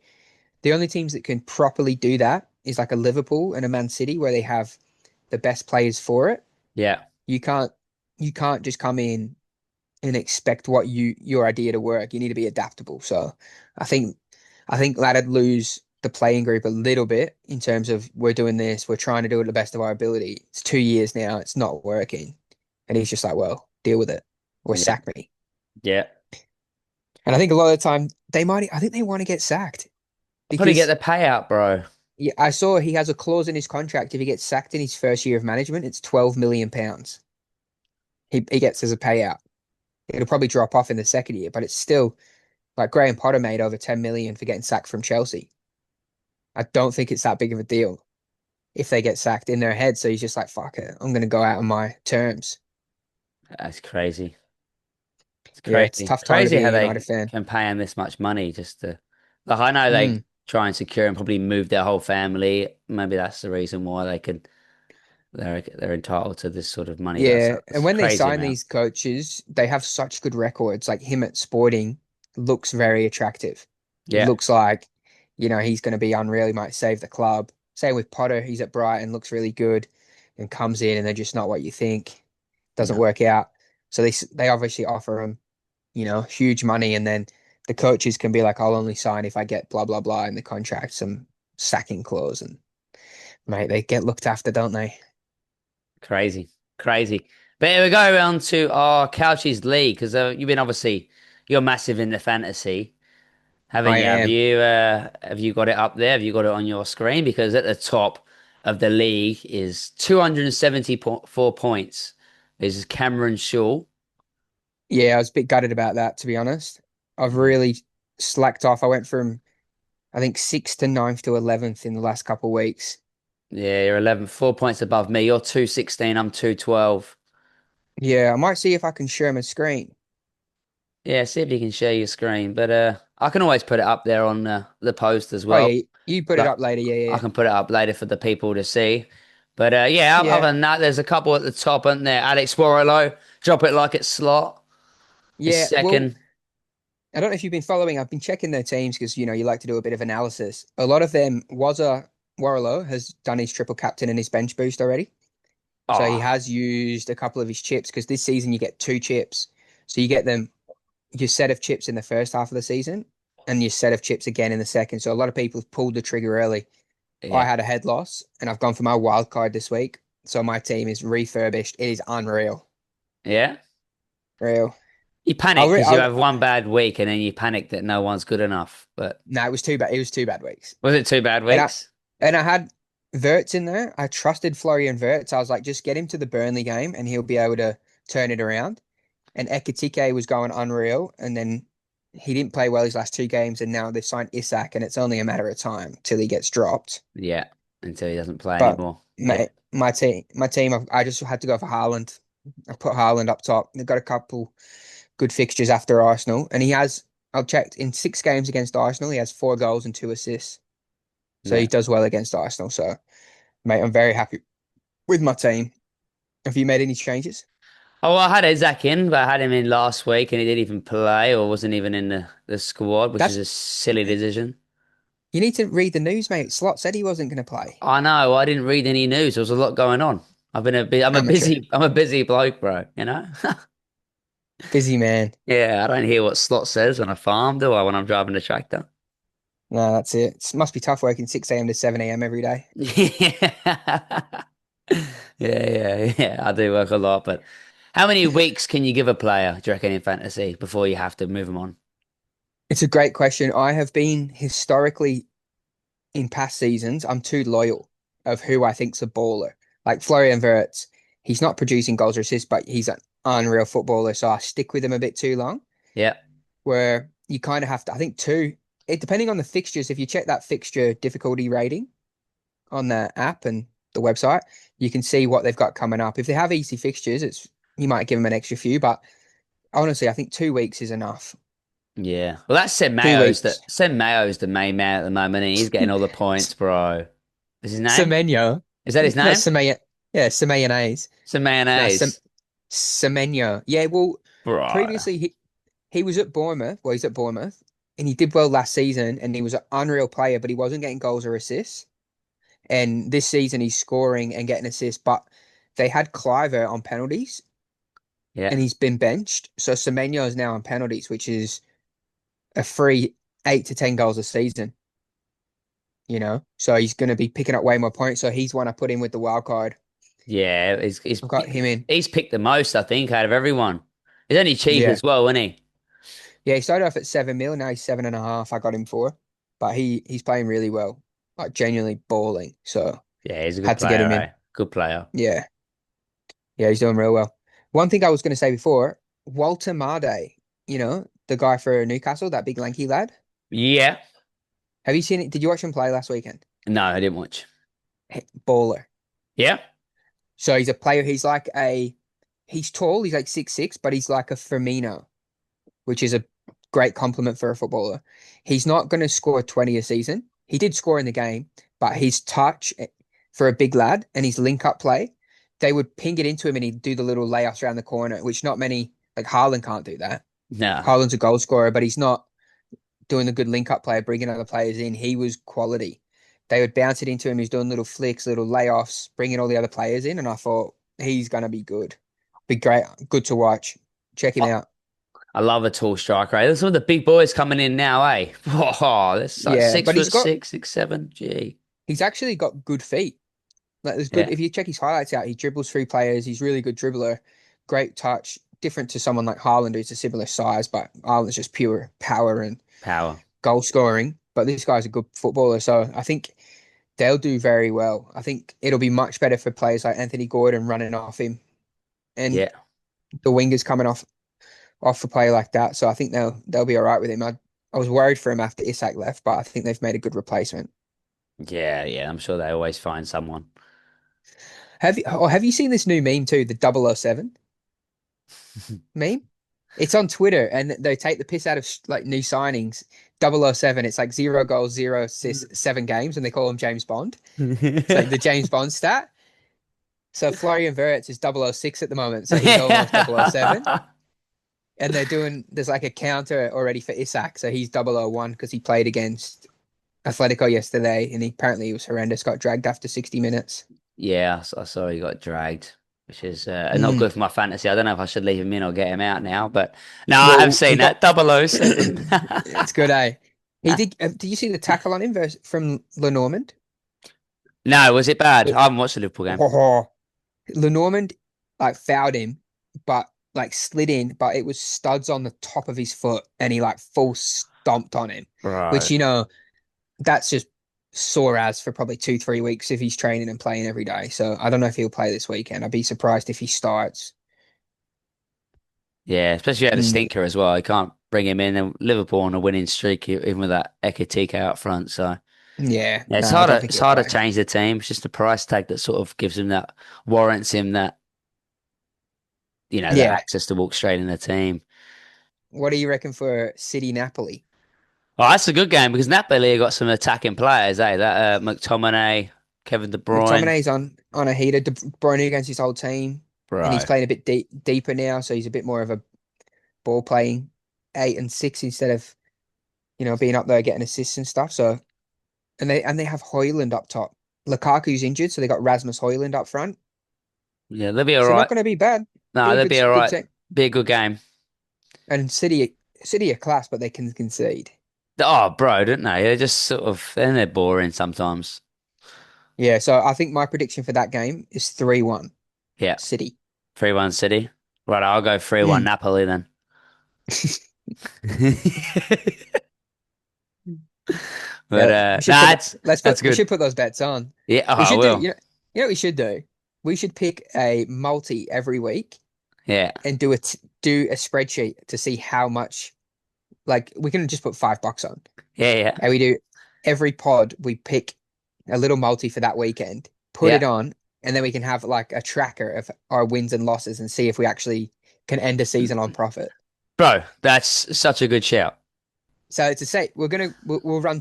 the only teams that can properly do that is like a Liverpool and a Man City where they have the best players for it. Yeah. You can't you can't just come in and expect what your idea to work. You need to be adaptable. So I think I think that'd lose the playing group a little bit in terms of we're doing this, we're trying to do it to the best of our ability. It's 2 years now, it's not working. And he's just like, well, deal with it or Yeah. sack me. Yeah. And I think a lot of the time I think they want to get sacked I'll probably get because the payout, bro. yeah, I saw he has a clause in his contract. If he gets sacked in his first year of management, it's £12 million he gets as a payout. It'll probably drop off in the second year, but it's still like Graham Potter made over 10 million for getting sacked from Chelsea. I don't think it's that big of a deal if they get sacked in their head. So he's just like, fuck it, I'm gonna go out on my terms. That's crazy. It's Yeah, it's a crazy. tough time to Crazy be how a United they fan. can pay him this much money just to like I know they Mm. try and secure and probably move their whole family. Maybe that's the reason why they're entitled to this sort of money. That's Yeah, and a when they crazy sign amount. these coaches, they have such good records. Like him at Sporting looks very attractive. It Yeah. looks like, he's going to be unreal. He might save the club. Same with Potter. He's at Brighton, looks really good, and comes in and they're just not what you think. Doesn't No. work out. So they obviously offer him, huge money, and then the coaches can be like, I'll only sign if I get blah blah blah in the contract, some sacking clause, and mate, they get looked after, don't they? Crazy. Crazy. But here we go on to our Couchies League because you've been obviously you're massive in the fantasy. Haven't I you? am. Have you got it up there? Have you got it on your screen? Because at the top of the league is 274 points. This is Cameron Shaw. Yeah, I was a bit gutted about that, to be honest. I've Yeah, really slacked off. I went from, I think, sixth to ninth to 11th in the last couple of weeks. yeah, you're 11, 4 points above me. You're 216. I'm 212. Yeah, I might see if I can share my screen. Yeah, see if you can share your screen. But I can always put it up there on the post as Oh, well. yeah, you put it But up later. Yeah, I yeah. can put it up later for the people to see. But yeah, other Yeah, than that, there's a couple at the top, aren't there? Alex Warlow, drop it like it's slot. Is yeah. Well, second. I don't know if you've been following. I've been checking their teams because, you like to do a bit of analysis. A lot of them, Warlow has done his triple captain and his bench boost already. So he Oh, has used a couple of his chips because this season you get two chips. So you get your set of chips in the first half of the season and your set of chips again in the second. So a lot of people have pulled the trigger early. I yeah. had a head loss and I've gone for my wild card this week. So my team is refurbished. It is unreal. Yeah. Real. You panic because you I'll have one bad week and then you panic that no one's good enough. But No, it was too bad. It was 2 bad weeks. was it two bad And I weeks? and I had Verts in there. I trusted Florian Verts. I was like, just get him to the Burnley game and he'll be able to turn it around. And Ekitike was going unreal. And then he didn't play well his last two games. And now they've signed Isak, and it's only a matter of time till he gets dropped. Yeah. Until he doesn't play But anymore. Yeah. my team, I just had to go for Haaland. I put Haaland up top. They've got a couple good fixtures after Arsenal, and I've checked in 6 games against Arsenal. He has 4 goals and 2 assists, so he Yeah. does well against Arsenal. So, mate, I'm very happy with my team. Have you made any changes? Oh, well, I had Isaac in, but I had him in last week and he didn't even play or wasn't even in the squad, which is That's a silly decision. You need to read the news, mate. Slot said he wasn't going to play. I know. I didn't read any news. There was a lot going on. Amateur, I'm a busy bloke, bro. You know? busy man. Yeah, I don't hear what Slot says on a farm, do I, when I'm driving the tractor? No, that's it. It must be tough working 6 a.m. to 7 a.m. every day. Yeah. Yeah. I do work a lot, but how many weeks can you give a player, do you reckon, in fantasy before you have to move them on? It's a great question. I have been historically in past seasons, I'm too loyal of who I think's a baller. Like Florian Wirtz, he's not producing goals or assists, but he's an unreal footballer. So I stick with him a bit too long. Yeah. Where you kind of have to, I think, depending on the fixtures, if you check that fixture difficulty rating on the app and the website, you can see what they've got coming up. If they have easy fixtures, you might give them an extra few, but honestly, I think 2 weeks is enough. Yeah. Well, that's Two weeks. Said Mayo's the main man at the moment, and he's getting all the points, bro. Is his name? Semenyo. Is that his No, name? Semenya. Yeah, Semenyo. Some No, mayonnaise, Semenyo. Yeah, well, bro. previously he was at Bournemouth. Well, he's at Bournemouth, and he did well last season, and he was an unreal player, but he wasn't getting goals or assists. And this season he's scoring and getting assists, but they had Cliver on penalties, Yeah. and he's been benched. So Semenyo is now on penalties, which is a free 8 to 10 goals a season. So he's going to be picking up way more points. So he's one I put in with the wild card. Yeah, he's I've got him in. he's picked the most, I think, out of everyone. He's only cheap Yeah. as well, isn't he? Yeah, he started off at 7 mil. Now he's 7.5. I got him for, but he's playing really well, like genuinely balling. So Yeah, he's a good had to get player, him eh? in. Good player. Yeah, yeah, he's doing real well. One thing I was going to say before, Walter Marday, the guy for Newcastle, that big lanky lad. Yeah. Have you seen it? Did you watch him play last weekend? No, I didn't watch. Baller. Yeah. So he's a player. He's tall. He's like 6'6", but he's like a Firmino, which is a great compliment for a footballer. He's not going to score 20 a season. He did score in the game, but his touch for a big lad and his link up play, they would ping it into him and he'd do the little layups around the corner, which not many, like Haaland can't do that. No. Haaland's a goal scorer, but he's not doing the good link up play, bringing other players in. He was quality. They would bounce it into him. He's doing little flicks, little layoffs, bringing all the other players in. And I thought he's going to be good. Be great. Good to watch. Check him I, out. I love a tall striker. Eh? There's some of the big boys coming in now, eh? Oh, that's like Yeah, six but foot six, 6'7". Gee. he's actually got good feet. Like there's good Yeah. if you check his highlights out, he dribbles through players. He's really good dribbler, great touch. Different to someone like Haaland, who's a similar size, but Haaland's just pure power and Power. goal scoring. But this guy's a good footballer, so I think they'll do very well. I think it'll be much better for players like Anthony Gordon running off him and Yeah. the wingers coming off a play like that. So I think they'll be all right with him. I was worried for him after Isak left, but I think they've made a good replacement. Yeah, yeah. I'm sure they always find someone. Have you seen this new meme too, the 007 meme? It's on Twitter and they take the piss out of like new signings. 007, it's like 0 goals, 0 assists, 7 games, and they call him James Bond. It's like the James Bond stat. So Florian Wirtz is 006 at the moment, so he's almost 007. And there's like a counter already for Isak, so he's 001 because he played against Atletico yesterday, and apparently he was horrendous, got dragged after 60 minutes. Yeah, I saw he got dragged, which is not Mm. good for my fantasy. I don't know if I should leave him in or get him out now, but no, I have Well, he seen got that 007. it's good, eh? He did. Did you see the tackle on him from Lenormand? No, was it bad? It, I haven't watched the Liverpool game. Lenormand like fouled him, but like slid in, but it was studs on the top of his foot, and he like full stomped on him, which Right. that's just sore as for probably 2 3 weeks if he's training and playing every day. So I don't know if he'll play this weekend. I'd be surprised if he starts. Yeah, especially at a Mm, stinker as well. I can't bring him in. And Liverpool on a winning streak, even with that Ekitike out front. So yeah, yeah, no, I don't think it's he'll hard to play. change the team. It's just the price tag that sort of gives him that warrants him that that Yeah. access to walk straight in the team. What do you reckon for City Napoli? Oh, that's a good game because Napoli got some attacking players, eh? That McTominay, Kevin De Bruyne, McTominay's on a heater. De Bruyne against his whole team, and he's bro. playing a bit deeper now, so he's a bit more of a ball playing 8 and 6 instead of being up there getting assists and stuff. So and they have Højlund up top. Lukaku's injured, so they got Rasmus Højlund up front. Yeah, they'll be all So not right. going to be bad. Be No, a they'll good be all good right. team. Be a good game. And City are class, but they can concede. Oh, bro, don't they? They're just sort of then they're boring sometimes. Yeah, so I think my prediction for that game is 3-1 Yeah, City. 3-1 City. Right, I'll go 3-1 Mm. Napoli then. But Yeah, we should nah, put it's let's that's put we good. should put those bets on. Yeah, oh, We I should do will. what we should do? We should pick a multi every week Yeah, and do a spreadsheet to see how much like we can just put $5 on. yeah, yeah, And we do every pod we pick a little multi for that weekend, put yeah, it on, and then we can have like a tracker of our wins and losses and see if we actually can end a season on profit. bro. That's such a good shout. So to say we'll run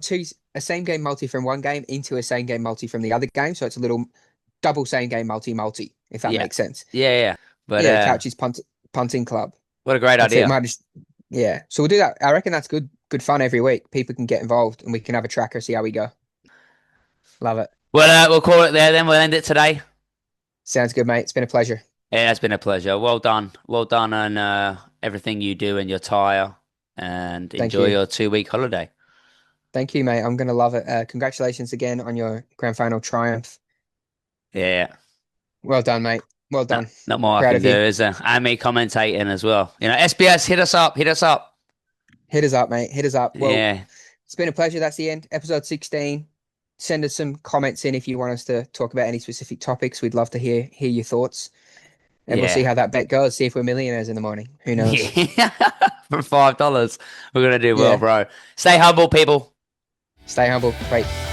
a same game multi from one game into a same game multi from the other game. So it's a little double same game multi, if that Yeah, makes sense. yeah, yeah. But Yeah, the Couchies punting club. what a great That's it. idea. Might just yeah. So we'll do that. I reckon that's good fun every week. People can get involved and we can have a tracker, see how we go. Love it. Well, we'll call it there then. We'll end it today. Sounds good, mate. It's been a pleasure. Yeah, it's been a pleasure. Well done on everything you do in your tire, and Thank enjoy you. your 2 week holiday. Thank you, mate. I'm gonna love it. Congratulations again on your grand final triumph. Yeah, Well done, mate. Well not done. not more I Proud can of do, you. is there? And me commentating as well. SBS, hit us up, hit us up. Hit us up, mate. Hit us up. Well, Yeah, it's been a pleasure. That's the end. Episode 16. Send us some comments in if you want us to talk about any specific topics. We'd love to hear your thoughts. And we'll see yeah, how that bet goes. See if we're millionaires in the morning. Who knows? yeah. For $5, we're gonna do well, Yeah. bro. Stay humble, people. Stay humble. Right.